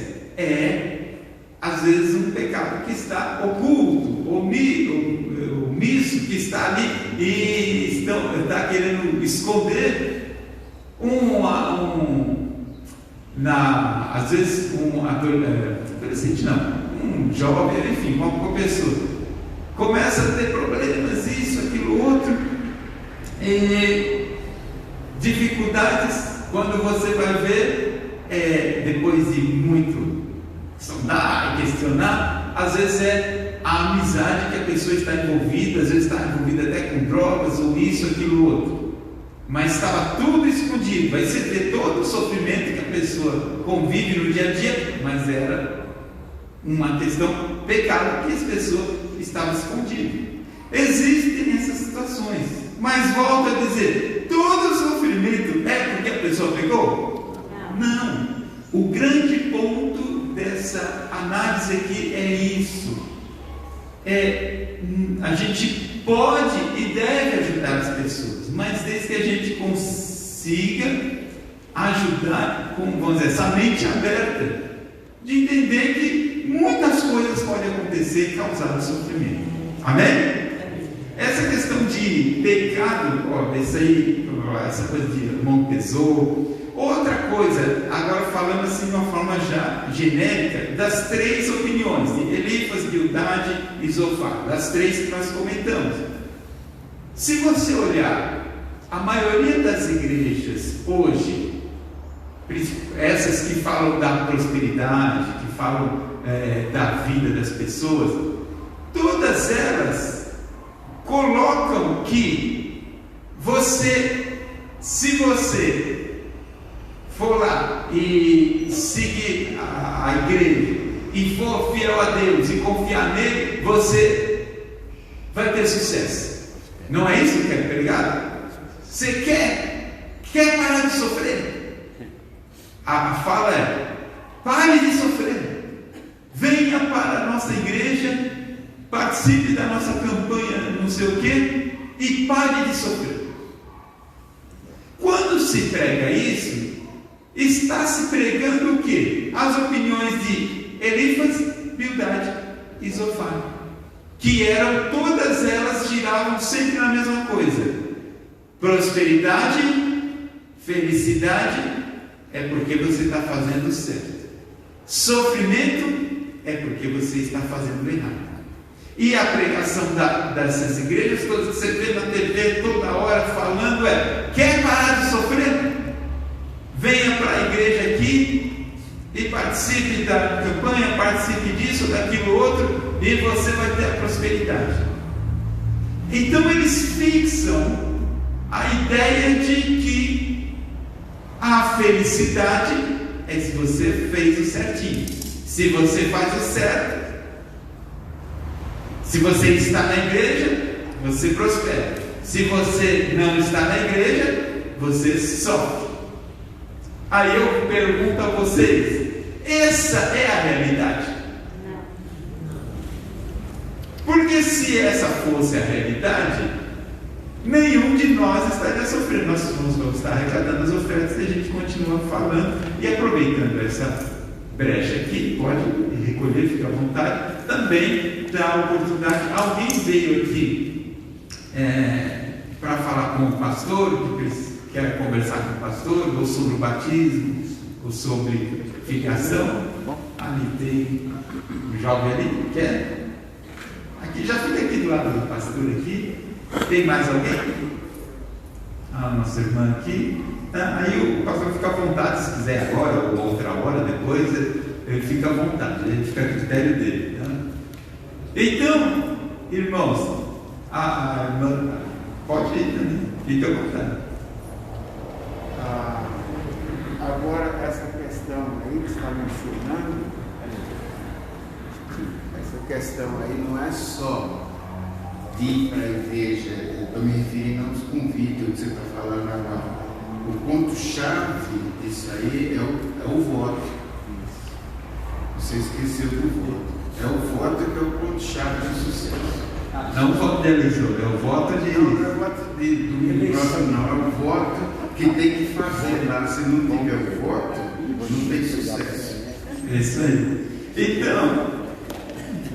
B: Às vezes um pecado que está oculto, omisso, que está ali e está querendo esconder às vezes adolescente não, um jovem, enfim, uma pessoa começa a ter problemas, isso, aquilo, outro, dificuldades, quando você vai ver, depois de muito sondar e questionar, às vezes é a amizade que a pessoa está envolvida, às vezes está envolvida até com drogas, ou isso, aquilo, outro. Mas estava tudo escondido. Aí você vê todo o sofrimento que a pessoa convive no dia a dia, mas era uma questão pecado que as pessoas estavam escondidas. Existem essas situações, mas volto a dizer, todo sofrimento é porque a pessoa pecou? Não. O grande ponto dessa análise aqui é isso. A gente pode e deve ajudar as pessoas, mas desde que a gente consiga ajudar com, vamos dizer, essa mente aberta, de entender que muitas coisas podem acontecer e causar sofrimento. Amém? Essa questão de pecado, essa coisa de irmão pesou. Outra coisa, agora falando assim de uma forma já genérica, das três opiniões, de Elifas, Bildade e Zofar, das três que nós comentamos. Se você olhar, a maioria das igrejas hoje, essas que falam da prosperidade, que falam da vida das pessoas, todas elas colocam que se você for lá e seguir a igreja e for fiel a Deus e confiar nele, você vai ter sucesso. Não é isso que é pregado? Você quer parar de sofrer? A fala é: pare de sofrer, venha para a nossa igreja, participe da nossa campanha não sei o que e pare de sofrer. Quando se prega isso, está se pregando o quê? As opiniões de Elifas, Bildade e Zofar, que eram, todas elas giravam sempre na mesma coisa: prosperidade, felicidade é porque você está fazendo certo, sofrimento é porque você está fazendo errado. E a pregação dessas igrejas, todas você vê na TV toda hora falando quer parar de sofrer? Venha para a igreja aqui e participe da campanha, participe disso, daquilo outro, e você vai ter a prosperidade. Então eles fixam a ideia de que a felicidade é se você fez o certinho. Se você faz o certo, se você está na igreja, você prospera. Se você não está na igreja, você sofre. Aí eu pergunto a vocês: essa é a realidade? Porque se essa fosse a realidade, nenhum de nós estaria sofrendo. Nós vamos estar arrecadando as ofertas e a gente continua falando e aproveitando essa brecha aqui, pode recolher, fica à vontade. Também dá a oportunidade. Alguém veio aqui para falar com o pastor, que quer conversar com o pastor, ou sobre o batismo, ou sobre filiação? Ali tem um jovem ali, quer? Aqui, já fica aqui do lado do pastor aqui. Tem mais alguém? A nossa irmã aqui. Aí o pastor fica à vontade, se quiser agora ou outra hora depois, ele fica à vontade, ele fica a critério dele. Tá? Então, irmãos, a irmã pode ir também, fica à vontade.
C: Agora, essa questão aí que você está mencionando, essa questão aí não é só de ir para a igreja, eu estou me referindo aos convites que você está falando agora. O ponto-chave disso aí é o voto. Você esqueceu do voto. É o voto que é o ponto-chave do sucesso.
B: Não o voto de eleição, é o voto de...
C: Não é o voto do próximo, não. É o voto que tem que fazer lá. Se não tiver o voto, não tem sucesso.
B: É isso aí. Então,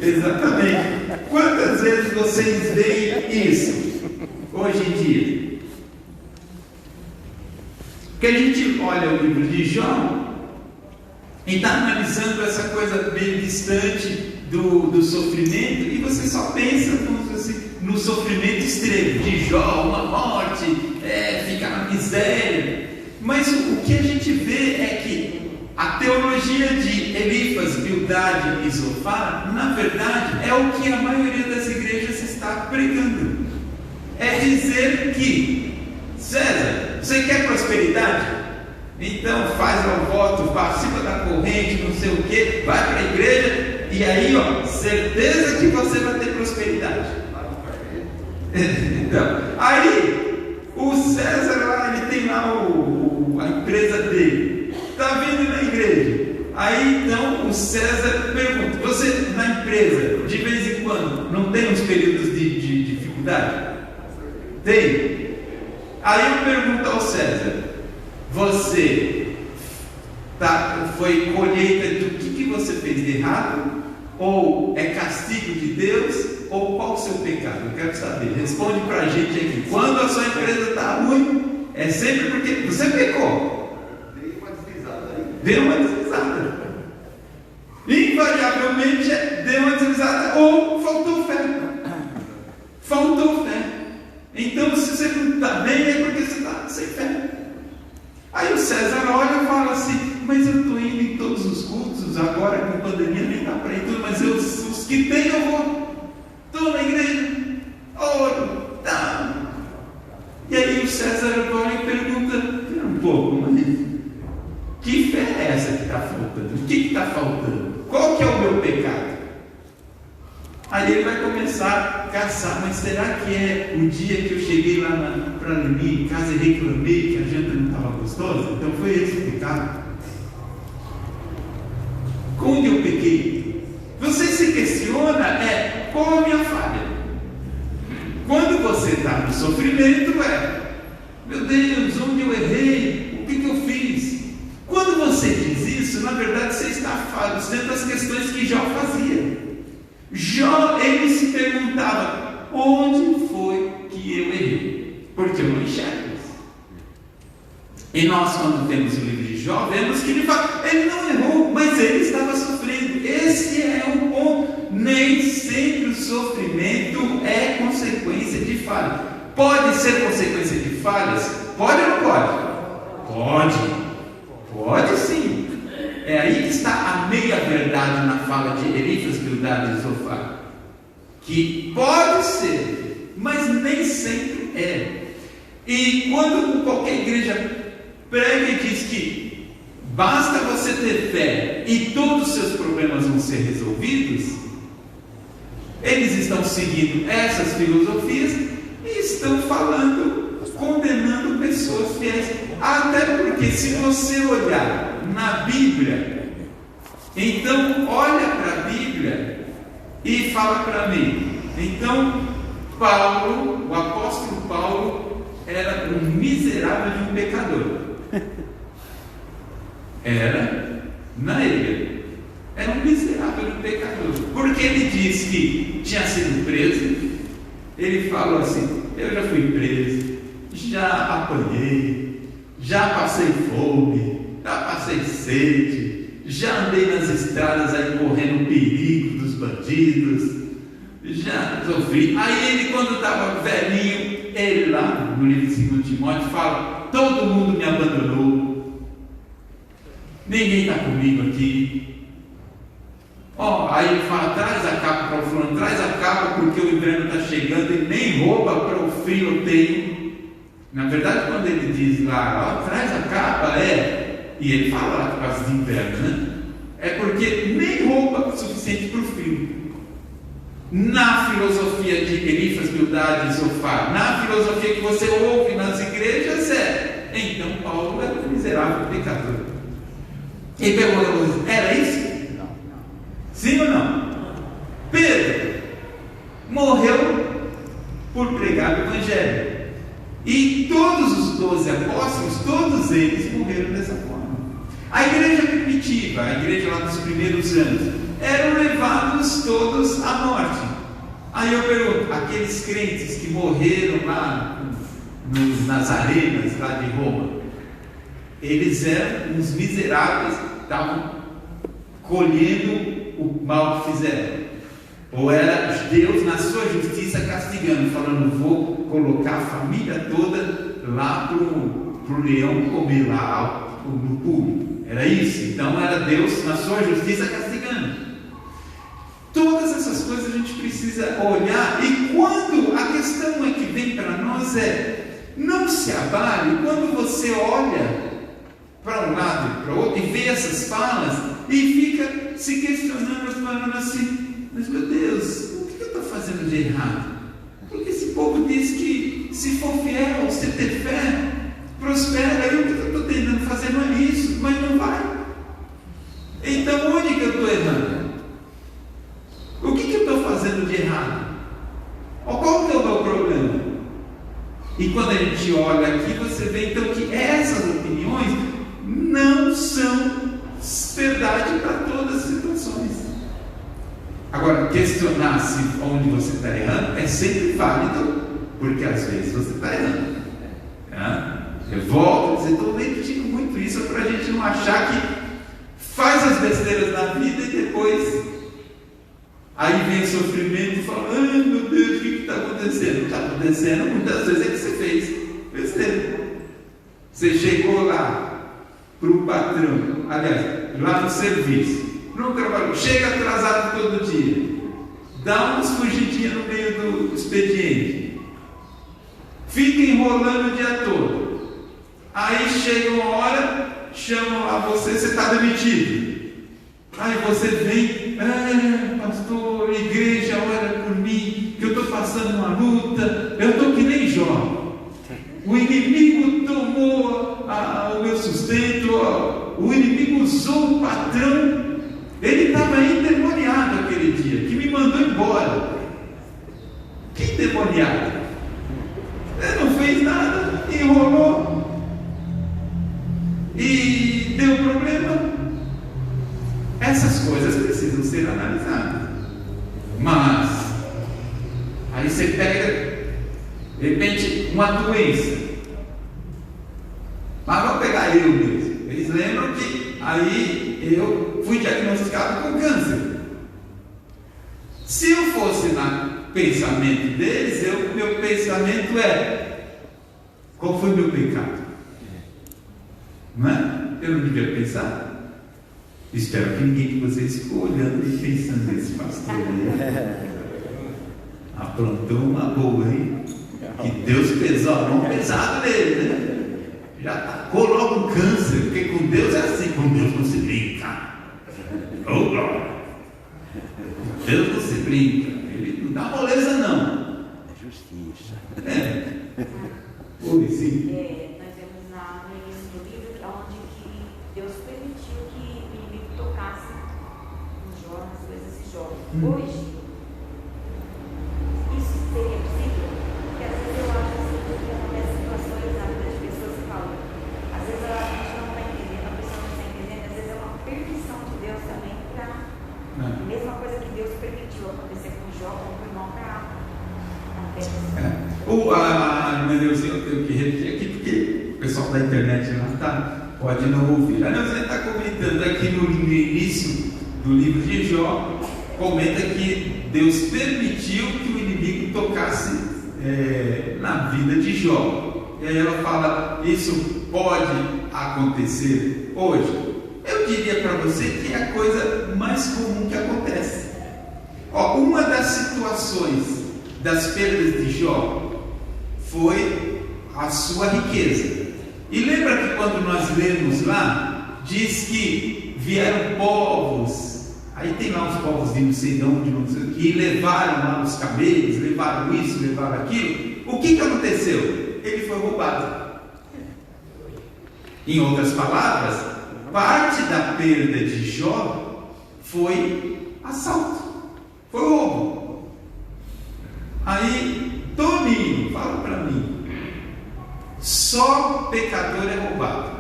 B: exatamente. Quantas vezes vocês veem isso hoje em dia? Que a gente olha o livro de Jó e está analisando essa coisa meio distante do sofrimento, e você só pensa no sofrimento extremo de Jó, uma morte, ficar na miséria. Mas o que a gente vê é que A teologia de Elifas, Bildade e Zofar, na verdade, é o que a maioria das igrejas está pregando. É dizer que, César, você quer prosperidade? Então faz o voto, participa da corrente, não sei o que, vai para a igreja, e aí, ó, certeza que você vai ter prosperidade. Então, aí, o César lá, ele tem lá a empresa dele. Está vindo na igreja. Aí então o César pergunta: você na empresa, de vez em quando, não tem uns períodos de dificuldade? Tem. Aí eu pergunto ao César: você foi colheita do que você fez de errado? Ou é castigo de Deus? Ou qual o seu pecado? Eu quero saber. Responde para a gente aqui. Quando a sua empresa está ruim, é sempre porque você pecou. Deu uma deslizada. Invariavelmente deu uma deslizada ou faltou fé. Faltou fé. Então, se você não está bem, é porque você está sem fé. Aí o César olha e fala assim: mas eu estou indo em todos os cultos, agora com pandemia nem dá para ir tudo, mas os que tem eu vou. Estou na igreja, oro, tá. E aí o César olha e pergunta um pouco, mas que fé é essa que está faltando? O que está faltando? Qual que é o meu pecado? Aí ele vai começar a caçar. Mas será que é o dia que eu cheguei lá para minha em casa e reclamei que a janta não estava gostosa? Então foi esse o pecado? Onde eu pequei? Você se questiona, qual a minha falha? Quando você está no sofrimento, meu Deus, onde eu errei? O que eu fiz? Quando você diz isso, na verdade você está fazendo as questões que Jó fazia. Jó, ele se perguntava: onde foi que eu errei? Porque eu não enxergo isso. E nós, quando temos o livro de Jó, vemos que ele fala: ele não errou, mas ele estava sofrendo. Esse é o ponto. Nem sempre o sofrimento é consequência de falha. Pode ser consequência de falhas? Pode ou não pode? Pode. Pode sim. É aí que está a meia-verdade na fala de Elifas, Bildade e Zofar. Que pode ser, mas nem sempre é. E quando qualquer igreja prega e diz que basta você ter fé e todos os seus problemas vão ser resolvidos, eles estão seguindo essas filosofias e estão falando, condenando pessoas fiéis. Até porque, se você olhar na Bíblia, então olha para a Bíblia e fala para mim. Então, Paulo, o apóstolo Paulo, era um miserável de um pecador. Era na ilha. Era um miserável de um pecador. Porque ele diz que tinha sido preso. Ele falou assim: eu já fui preso, já apanhei, já passei fome, já passei sede, já andei nas estradas aí correndo o perigo dos bandidos, já sofri. Aí ele, quando estava velhinho, ele lá no livro de 2 Timóteo fala: todo mundo me abandonou, ninguém está comigo aqui. Aí ele fala: traz a capa para o fulano, traz a capa porque o inverno está chegando e nem roupa para o frio eu tenho. Na verdade, quando ele diz lá: traz a capa, e ele fala lá por causa de inverno, né? É porque nem roupa suficiente para o frio. Na filosofia de Elifas, Bildade e Zofar, na filosofia que você ouve nas igrejas, então Paulo era um miserável pecador. E pergunta: era isso? Sim ou não? Pedro morreu por pregar o Evangelho. E todos os 12 apóstolos, todos eles morreram dessa forma. A igreja primitiva, a igreja lá dos primeiros anos, eram levados todos à morte. Aí eu pergunto: aqueles crentes que morreram lá nas arenas lá de Roma, eles eram uns miseráveis, estavam colhendo o mal que fizeram? Ou era Deus na sua justiça castigando, falando: vou colocar a família toda lá para o leão comer lá no público. Era isso. Então era Deus na sua justiça castigando. Todas essas coisas a gente precisa olhar, e quando a questão é que vem para nós não se abale quando você olha para um lado e para o outro e vê essas falas e fica se questionando, falando assim: mas meu Deus, o que eu estou fazendo de errado? Porque esse povo diz que se for fiel, se ter fé, prospera, e o que eu estou tentando fazer não é isso, mas não vai. Então onde que eu estou errando? O que eu estou fazendo de errado? Qual que é o meu problema? E quando a gente olha aqui, você vê então que essas opiniões não são verdade para todas as situações. Agora, questionar se onde você está errando é sempre válido, porque às vezes você está errando. Eu volto a dizer, estou repetindo muito isso para a gente não achar que faz as besteiras na vida e depois aí vem o sofrimento e fala: ai meu Deus, o que está acontecendo? Está acontecendo muitas vezes é que você fez besteira. Você chegou lá para o patrão, aliás, lá no serviço, no trabalho, chega atrasado todo dia, dá umas fugidinhas no meio do expediente, fica enrolando o dia todo, aí chega uma hora, chamam lá você está demitido. Aí você vem: pastor, igreja, ora por mim, que eu estou passando uma luta, eu estou que nem Jó. O inimigo tomou o meu sustento, o inimigo usou o patrão, ele estava endemoniado aquele dia, que me mandou embora. Que endemoniado? Ele não fez nada, enrolou e deu problema. Essas coisas precisam ser analisadas. Mas aí você pega, de repente, uma doença. Mas vamos pegar eu mesmo. Eles lembram que aí eu fui diagnosticado com câncer. Se eu fosse no pensamento deles, meu pensamento é: qual foi meu pecado? Não é? Eu não devia pensar. Espero que ninguém de vocês ficou olhando e pensando: esse pastor aí aprontou uma boa, hein? Que Deus pesou a mão pesada nele, né? Já tacou logo um câncer, porque com Deus é assim: com Deus não se brinca. Oh, glória! Deus não se brinca, ele não dá moleza, não.
D: É justiça.
B: Oi, sim.
E: Nós vemos no início do livro onde que Deus permitiu que o inimigo tocasse nos Jó, nas coisas de Jó. Hoje, isso seria possível? Porque às vezes eu acho assim, que acontece situações na vida de pessoas que falam, às vezes a gente não está entendendo, a pessoa não está entendendo, às vezes é uma permissão de Deus também para a mesma coisa que Deus permitiu acontecer com Jó, com o irmão para a terra.
B: A Neuzinha, eu tenho que repetir aqui, porque o pessoal da internet lá pode não ouvir. A Neuzinha está comentando aqui no início do livro de Jó, comenta que Deus permitiu que o inimigo tocasse na vida de Jó. E aí ela fala: isso pode acontecer hoje? Eu diria para você que é a coisa mais comum que acontece. Uma das situações das perdas de Jó foi a sua riqueza. E lembra que quando nós lemos lá, diz que vieram povos, aí tem lá os povos de não sei de onde, não sei, que levaram lá os camelos, levaram isso, levaram aquilo. O que aconteceu? Ele foi roubado. Em outras palavras, parte da perda de Jó foi assalto, foi roubo. Aí Toninho, fala para mim: só pecador é roubado,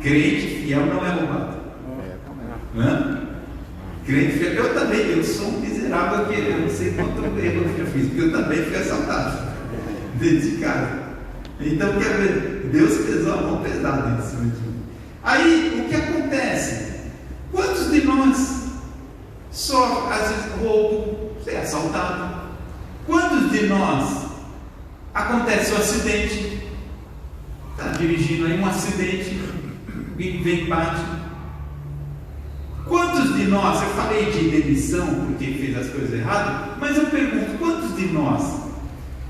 B: crente fiel não é roubado. Crente fiel, eu também, eu sou um miserável que eu não sei quanto erro eu já fiz, porque eu também fui assaltado dentro de casa. Então, quer ver, Deus pesou a mão pesada em cima de mim. Aí, o que acontece? Quantos de nós só, às vezes, roubo, ser assaltado? Quantos de nós acontece um acidente? Está dirigindo aí um acidente e vem empate. Quantos de nós, eu falei de demissão porque fez as coisas erradas, mas eu pergunto, quantos de nós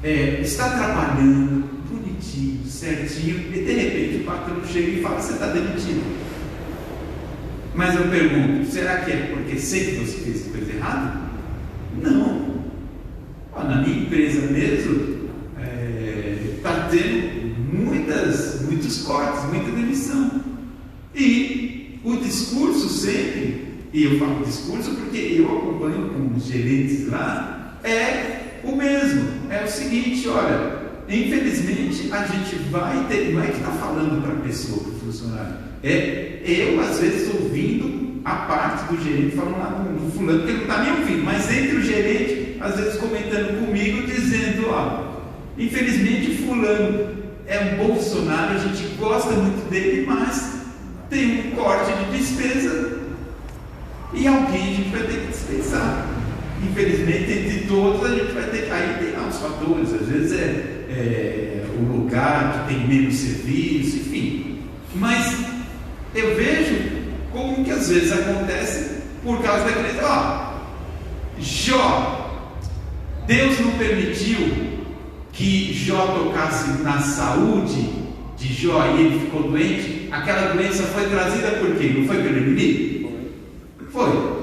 B: está trabalhando bonitinho, certinho, e de repente o patrão chega e fala, você está demitido? Mas eu pergunto, será que é porque sempre você fez coisa errada? Não. Na minha empresa mesmo, está tendo muitos cortes, muita demissão. E o discurso sempre, e eu falo discurso porque eu acompanho com os gerentes lá, é o mesmo. É o seguinte, olha, infelizmente a gente vai ter, não é que está falando para a pessoa, para o funcionário, eu às vezes ouvindo a parte do gerente falando lá do fulano, que ele não está nem ouvindo, mas entre o gerente, às vezes comentando comigo, dizendo, infelizmente fulano é um Bolsonaro, a gente gosta muito dele, mas tem um corte de despesa e alguém a gente vai ter que dispensar. Infelizmente, entre todos a gente vai ter que. Aí tem lá os fatores, às vezes é o lugar que tem menos serviço, enfim. Mas eu vejo como que às vezes acontece por causa da crise. Jó, Deus não permitiu que Jó tocasse na saúde de Jó e ele ficou doente. Aquela doença foi trazida por quê? Não foi pelo inimigo? Foi.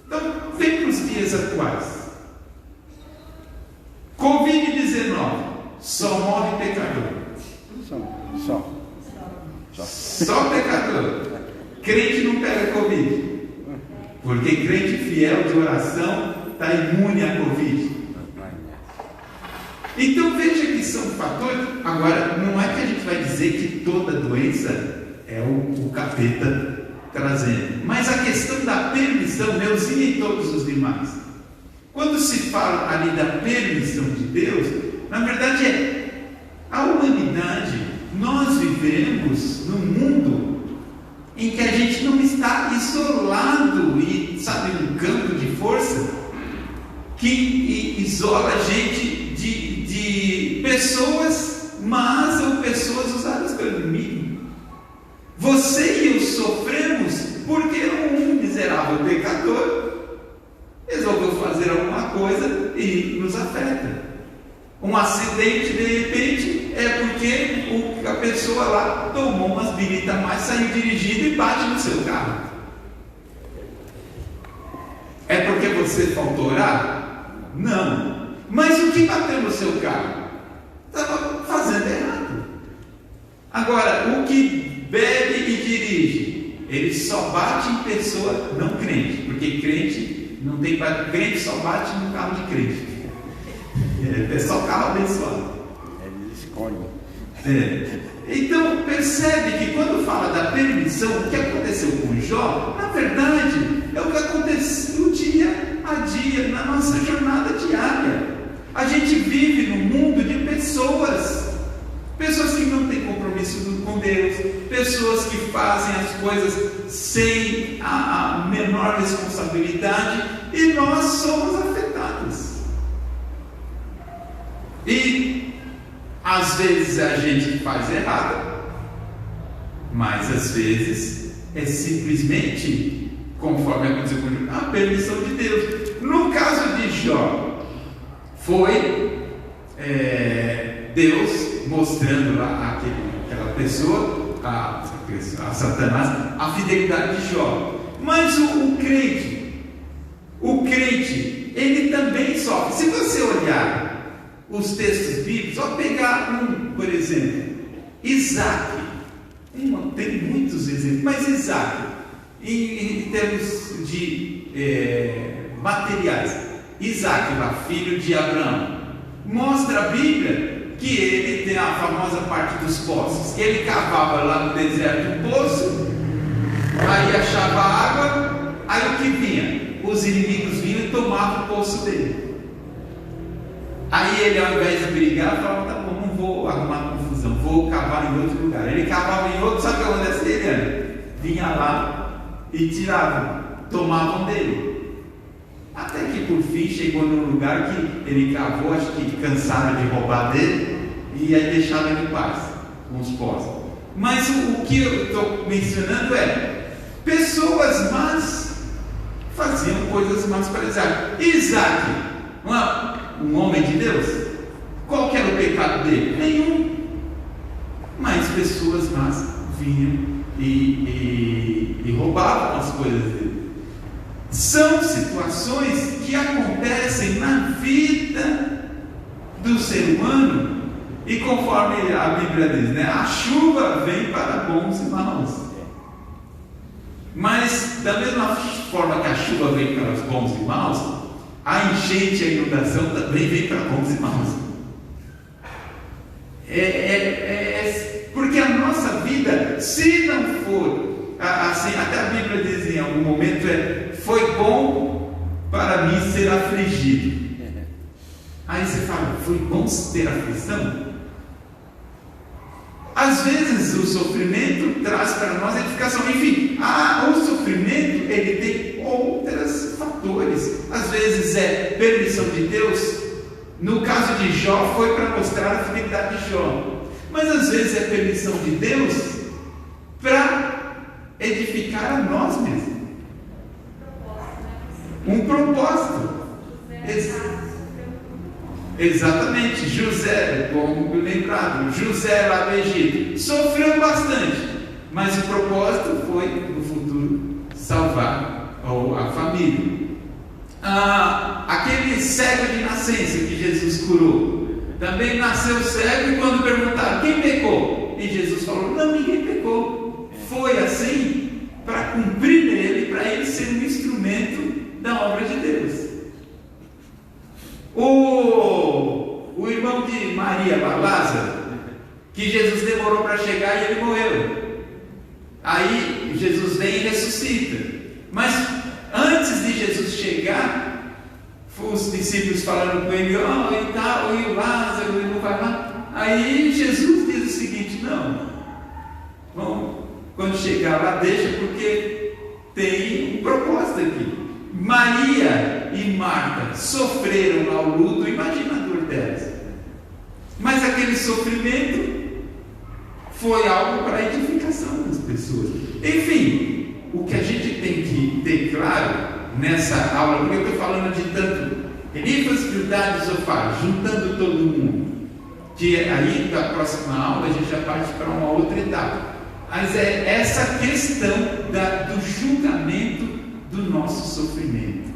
B: Então, vem para os dias atuais. Covid-19, só morre pecador. Só pecador. Crente não pega Covid, porque crente fiel de oração está imune à Covid. Então veja que são fatores. Agora, não é que a gente vai dizer que toda doença é o capeta trazendo, mas a questão da permissão, Deusinha e todos os demais. Quando se fala ali da permissão de Deus, na verdade a humanidade, nós vivemos num mundo em que a gente não está isolado e, sabe, um campo de força que isola a gente de pessoas más ou pessoas usadas pelo inimigo. Você e eu sofremos porque um miserável pecador resolveu fazer alguma coisa e nos afeta. Um acidente de repente é porque a pessoa lá tomou umas biritas mais, saiu dirigindo e bate no seu carro. É porque você faltou orar? Não. Mas o que bateu no seu carro? Estava fazendo errado. Agora, o que bebe e dirige, ele só bate em pessoa não crente, porque crente não tem, crente só bate no carro de crente. É só carro abençoado.
D: Eles escolhem.
B: Então percebe que quando fala da permissão, o que aconteceu com Jó, na verdade é o que aconteceu dia a dia, na nossa jornada diária. A gente vive num mundo de pessoas que não têm compromisso com Deus, pessoas que fazem as coisas sem a menor responsabilidade, e nós somos afetados. E às vezes a gente faz errado, mas às vezes é simplesmente conforme aconteceu com a permissão de Deus. No caso de Jó, foi Deus mostrando lá aquela pessoa, a Satanás, a fidelidade de Jó. Mas o crente, ele também sofre. Se você olhar os textos bíblicos, só pegar por exemplo, Isaac. Tem muitos exemplos, mas Isaac, em termos de materiais, Isaac, filho de Abraão, mostra a Bíblia que ele tem a famosa parte dos poços. Ele cavava lá no deserto um poço, aí achava água, aí o que vinha? Os inimigos vinham e tomavam o poço dele. Aí ele, ao invés de brigar, falava: tá bom, não vou arrumar confusão, vou cavar em outro lugar. Ele cavava em outro, sabe o que acontece? Ele vinha lá e tirava, tomavam dele. Até que por fim chegou num lugar que ele cavou, acho que cansaram de roubar dele, e aí deixaram ele em paz, com os poços. Mas o que eu estou mencionando é: pessoas más faziam coisas más para Isaac. Isaac, um homem de Deus, qual que era o pecado dele? Nenhum. Mas pessoas más vinham e roubavam as coisas dele. São situações que acontecem na vida do ser humano, e conforme a Bíblia diz, né, a chuva vem para bons e maus. Mas da mesma forma que a chuva vem para os bons e maus, a enchente e a inundação também vem para bons e maus. Porque a nossa vida, se não for assim, até a Bíblia diz em algum momento, foi bom para mim ser afligido. Aí você fala, foi bom ter aflição? Às vezes o sofrimento traz para nós edificação. Enfim, o sofrimento ele tem outros fatores. Às vezes é permissão de Deus. No caso de Jó, foi para mostrar a fidelidade de Jó. Mas às vezes é permissão de Deus para edificar a nós mesmos. Um propósito. Exatamente, José, como lembrado, José lá no Egito, sofreu bastante, mas o propósito foi no futuro salvar a família. Aquele cego de nascença que Jesus curou, também nasceu cego, e quando perguntaram quem pecou, e Jesus falou, não, ninguém pecou, foi assim para cumprir nele, para ele ser um instrumento da obra de Deus. O irmão de Maria, Lázaro, que Jesus demorou para chegar e ele morreu. Aí Jesus vem e ressuscita. Mas antes de Jesus chegar, os discípulos falaram com ele, e o Lázaro, ele não vai lá. Aí Jesus diz o seguinte, não, quando chegar lá, deixa, porque tem um propósito aqui. Maria e Marta sofreram lá o luto, imagina a dor delas. Mas aquele sofrimento foi algo para a edificação das pessoas. Enfim, o que a gente tem que ter claro nessa aula, porque eu estou falando de tanto Elifas, Bildad e Zofar, juntando todo mundo, que aí da próxima aula a gente já parte para uma outra etapa. Mas é essa questão do julgamento do nosso sofrimento.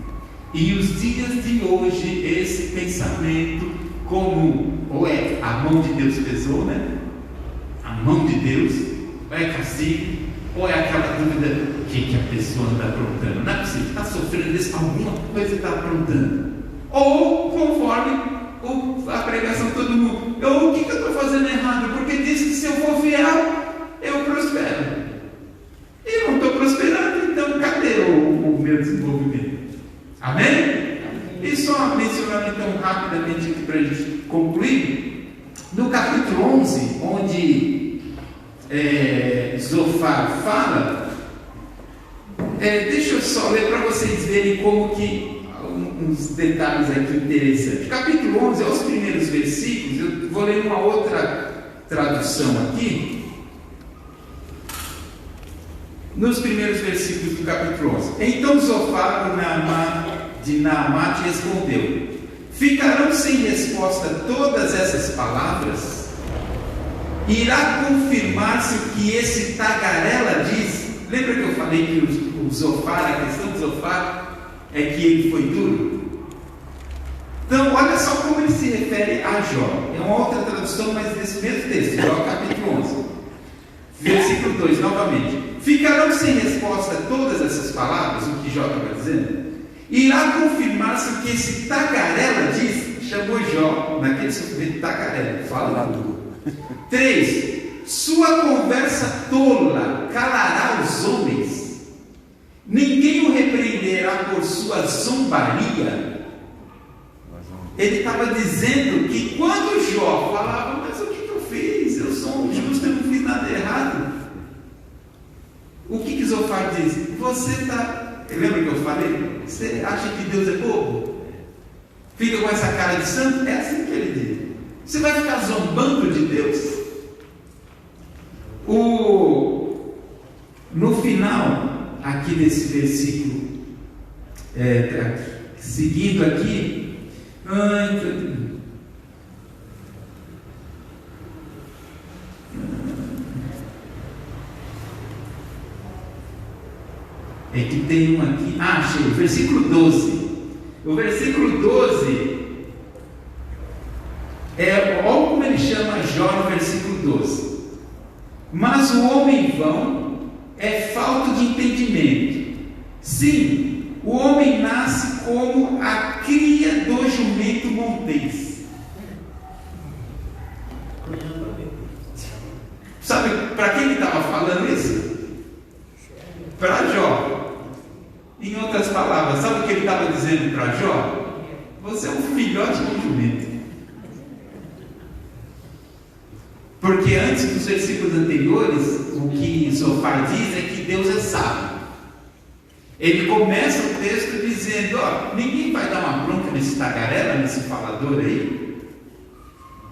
B: E os dias de hoje, esse pensamento comum, ou é a mão de Deus pesou, né? A mão de Deus, ou é castigo, ou é aquela dúvida, o que a pessoa está aprontando? Não é possível, está sofrendo isso, alguma coisa está aprontando. Ou conforme a pregação de todo mundo, o que eu estou fazendo errado? Porque diz que se eu for fiel, eu prospero. E eu não estou prosperando, então cadê o meu desenvolvimento? Amém? E só mencionando então rapidamente aqui para a gente concluir, no capítulo 11, onde Zofar fala, deixa eu só ler para vocês verem como que uns detalhes aqui interessantes. Capítulo 11, aos primeiros versículos, eu vou ler uma outra tradução aqui. Nos primeiros versículos do capítulo 11. Então Zofar de Naamate respondeu: ficarão sem resposta todas essas palavras? Irá confirmar-se o que esse tagarela diz? Lembra que eu falei que o Zofar, a questão do Zofar é que ele foi duro? Então, olha só como ele se refere a Jó. É uma outra tradução, mas desse mesmo texto, Jó capítulo 11. Versículo 2, novamente. Ficarão sem resposta todas essas palavras, o que Jó estava dizendo? Irá confirmar-se o que esse tagarela diz? Chamou Jó, naquele sofrimento, tagarela, fala tudo. 3. Sua conversa tola calará os homens? Ninguém o repreenderá por sua zombaria? Ele estava dizendo que quando Jó falava, mas o que eu fiz? Eu sou um justo, eu não fiz nada errado. O que Zofar diz? Você está... Lembra que eu falei? Você acha que Deus é bobo? Fica com essa cara de santo? É assim que ele diz. Você vai ficar zombando de Deus? No final, aqui desse versículo, seguindo aqui, é que tem um aqui, achei, versículo 12. O versículo 12 olha como ele chama Jó no versículo 12. Mas o homem vão é falto de entendimento. Sim, o homem nasce como a cria do jumento montês. Sabe para quem ele estava falando isso? Para Jó. Em outras palavras, sabe o que ele estava dizendo para Jó? Você é um filhote de jumento. Porque antes dos versículos anteriores, o que Zofar diz é que Deus é sábio. Ele começa o texto dizendo: ninguém vai dar uma bronca nesse tagarela, nesse falador aí.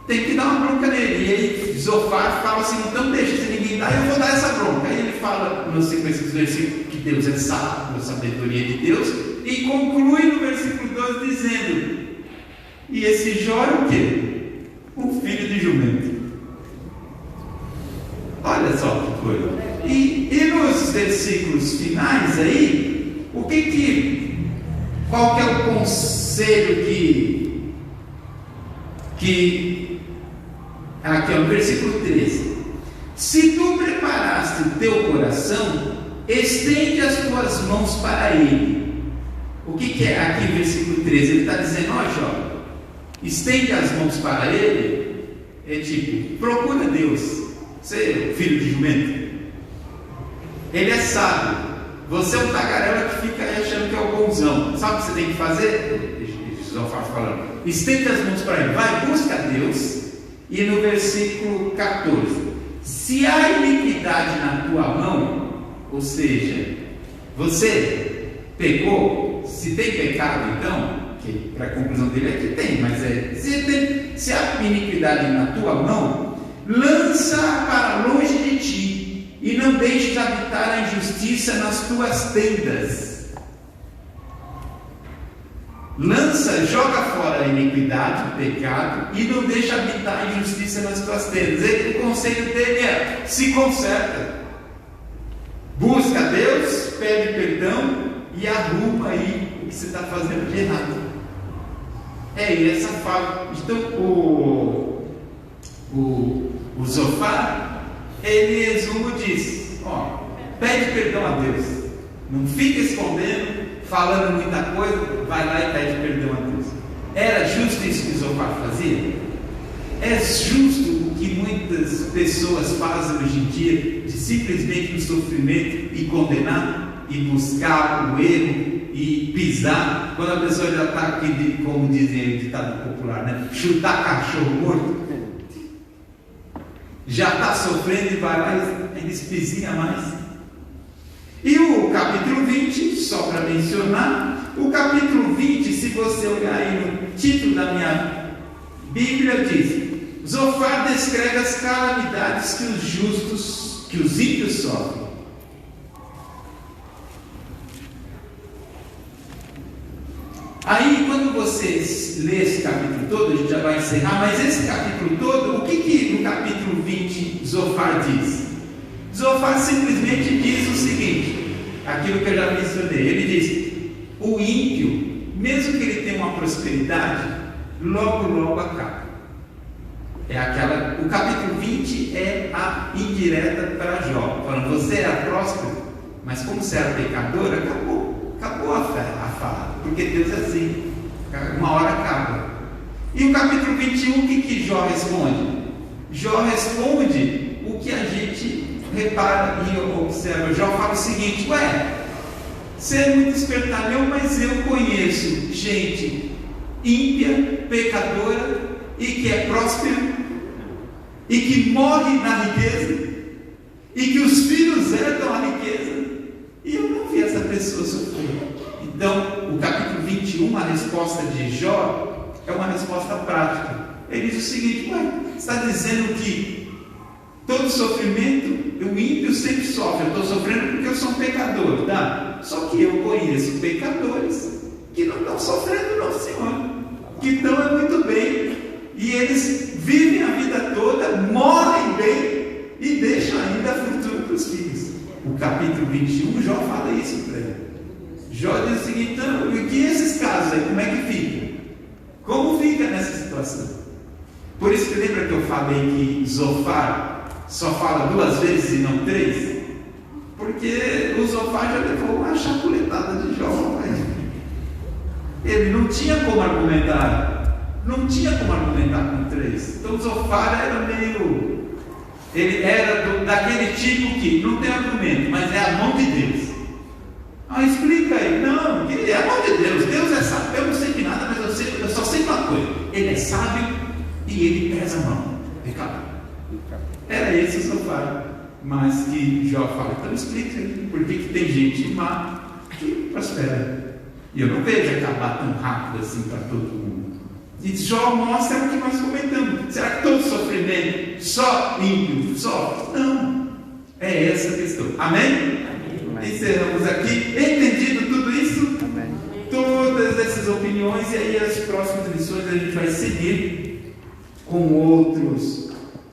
B: Tem que dar uma bronca nele. E aí Zofar fala assim: então deixa, se ninguém dá, eu vou dar essa bronca. Aí ele fala na sequência dos versículos que Deus é sábio, a sabedoria de Deus, e conclui no versículo 12 dizendo: e esse Jó é o quê? Um filho de jumento. Olha só que coisa. E nos versículos finais aí, qual que é o conselho que aqui é o versículo 13. Se tu preparaste o teu coração, estende as tuas mãos para ele. O que é aqui o versículo 13? Ele está dizendo: Jó, estende as mãos para ele, é tipo, procura Deus. Você é filho de jumento. Ele é sábio. Você é um tagarela que fica aí achando que é o bonzão. Sabe o que você tem que fazer? Zofar falando: estende as mãos para ele. Vai, busca Deus. E no versículo 14: se há iniquidade na tua mão, ou seja, você pecou, se tem pecado, então, que para a conclusão dele é que tem, mas se há iniquidade na tua mão, lança para longe de ti, e não deixes habitar a injustiça nas tuas tendas. Joga fora a iniquidade, o pecado, e não deixa habitar a injustiça nas tuas tendas. O conselho dele é: se conserta, busca Deus, pede perdão e arruma aí o que você está fazendo de errado. Essa fala. Então o Zofar, ele resumo diz: pede perdão a Deus, não fica escondendo, falando muita coisa, vai lá e pede perdão a Deus. Era justo isso que Zofar fazia? É justo o que muitas pessoas fazem hoje em dia, de simplesmente no sofrimento e condenar, e buscar o erro e pisar, quando a pessoa já está, como dizem o ditado popular, né? Chutar cachorro morto, já está sofrendo e vai lá e eles pisinha mais. E o capítulo 20, só para mencionar, o capítulo 20, se você olhar aí no título da minha Bíblia, diz: Zofar descreve as calamidades que os ímpios sofrem. Aí, quando você lê esse capítulo todo, a gente já vai encerrar, mas esse capítulo todo, o que no capítulo 20 Zofar diz? Zofar simplesmente diz o seguinte, aquilo que eu já mencionei, ele diz: o ímpio, mesmo que ele tenha uma prosperidade, logo acaba. O capítulo 20 é a indireta para Jó, falando: você era próspero, mas como você era pecador, acabou a fala, porque Deus é assim, uma hora acaba. E o capítulo 21, o que Jó responde? Jó responde o que a gente repara e observa. Jó fala o seguinte: você é muito espertalhão, mas eu conheço gente ímpia, pecadora, e que é próspera, e que morre na riqueza, e que os filhos herdam a riqueza, e eu não vi essa pessoa sofrer. Então, o capítulo 21, a resposta de Jó é uma resposta prática. Ele diz o seguinte: você está dizendo que todo sofrimento o ímpio sempre sofre. Eu estou sofrendo porque eu sou um pecador, tá? Só que eu conheço pecadores que não estão sofrendo não, Senhor, que estão muito bem, e eles vivem a vida toda, morrem bem e deixam ainda a fortuna para os filhos. O capítulo 21, Jó fala isso para ele. Jó diz o seguinte: então, e que esses casos aí, como é que fica? Como fica nessa situação? Por isso que lembra que eu falei que Zofar só fala 2 vezes e não 3? Porque o Zofar já levou uma chapuletada de Jó, mas ele não tinha como argumentar. Não tinha como argumentar com 3. Então Zofar era meio... Ele era daquele tipo que não tem argumento, mas é a mão de Deus. Explica aí. Não, é a mão de Deus. Deus é sábio. Eu não sei de nada, mas eu só sei uma coisa. Ele é sábio e ele pesa a mão. Era esse o Zofar. Mas que Jó fala, então explica aí. Por que tem gente má que prospera? E eu não vejo acabar tão rápido assim para todo mundo. E Jó mostra o que nós comentamos. Será que todo sofrimento só ímpio sofre? Não. É essa a questão. Amém? Amém. Encerramos aqui. Entendido tudo isso? Amém. Todas essas opiniões, e aí as próximas lições a gente vai seguir com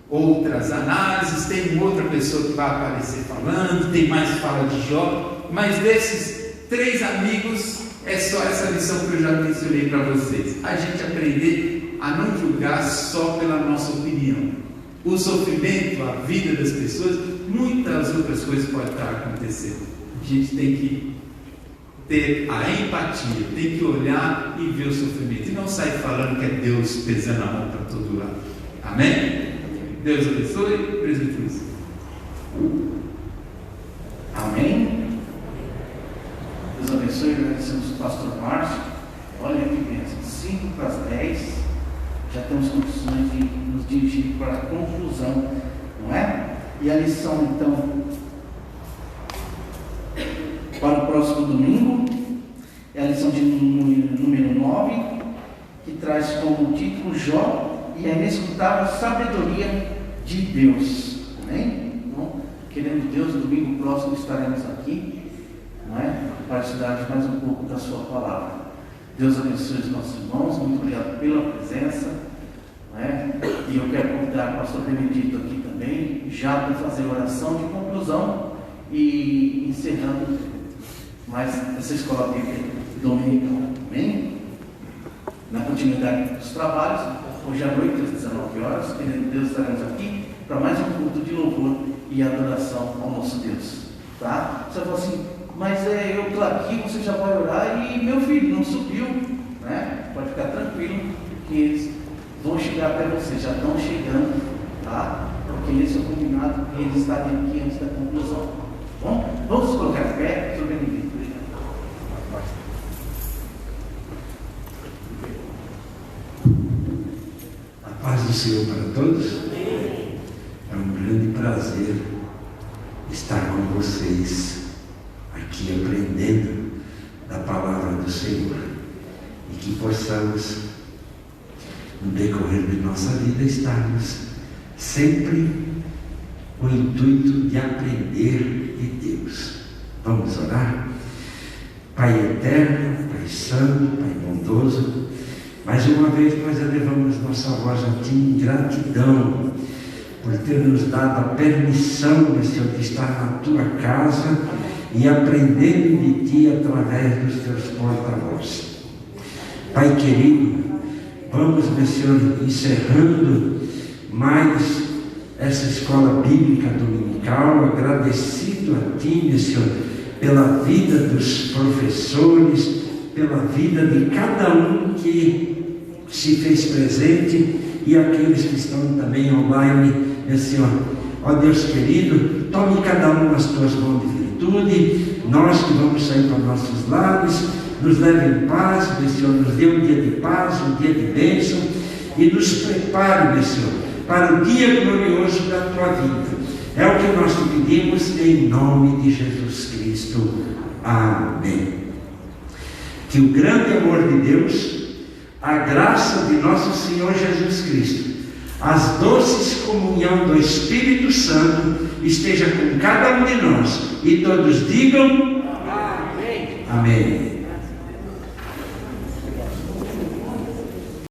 B: outras análises. Tem outra pessoa que vai aparecer falando, tem mais fala de Jó, mas desses 3 amigos, é só essa lição que eu já mencionei para vocês. A gente aprender a não julgar só pela nossa opinião. O sofrimento, a vida das pessoas, muitas outras coisas podem estar acontecendo. A gente tem que ter a empatia, tem que olhar e ver o sofrimento, e não sair falando que é Deus pesando a mão para todo lado. Amém? Deus abençoe, presbíteros.
A: Amém. Deus abençoe. Agradecemos o pastor Márcio. Olha que bênção, 5 para as 10. Já temos condições de nos dirigir para a conclusão, não é? E a lição, então, para o próximo domingo, é a lição de número 9, que traz como título Jó e a inescutável sabedoria de Deus. Amém? Então, querendo Deus, domingo próximo estaremos aqui, não é? Para estudar mais um pouco da sua palavra. Deus abençoe os nossos irmãos. Muito obrigado pela presença, não é? E eu quero convidar o pastor Benedito aqui também, já para fazer a oração de conclusão e encerrando mais essa escola bíblica dominical. Amém? Na continuidade dos trabalhos, hoje à noite às 19 horas, querendo Deus, estaremos aqui para mais um culto de louvor e adoração ao nosso Deus. Tá? Você fala assim: mas eu estou aqui, você já vai orar e meu filho não subiu, né? Pode ficar tranquilo que eles vão chegar até você, já estão chegando, tá? Porque esse é o combinado, eles estarem aqui antes da conclusão. Bom, vamos colocar de pé, Sr. Benedito.
D: A paz do Senhor para todos. É um grande prazer estar com vocês aqui aprendendo da palavra do Senhor, e que possamos, no decorrer de nossa vida, estarmos sempre com o intuito de aprender de Deus. Vamos orar? Pai eterno, Pai santo, Pai bondoso, mais uma vez nós elevamos nossa voz a Ti em gratidão por ter nos dado a permissão, meu Senhor, de estar na Tua casa e aprendendo de Ti através dos Teus porta-vozes. Pai querido, vamos, meu Senhor, encerrando mais essa escola bíblica dominical, agradecido a Ti, meu Senhor, pela vida dos professores, pela vida de cada um que se fez presente e aqueles que estão também online, meu Senhor. Ó Deus querido, tome cada um as Tuas mãos de virtude, nós que vamos sair para nossos lares, nos leve em paz, meu Senhor, nos dê um dia de paz, um dia de bênção, e nos prepare, meu Senhor, para o dia glorioso da Tua vida. É o que nós te pedimos em nome de Jesus Cristo. Amém. Que o grande amor de Deus, a graça de nosso Senhor Jesus Cristo, as doces comunhão do Espírito Santo esteja com cada um de nós. E todos digam amém. Amém.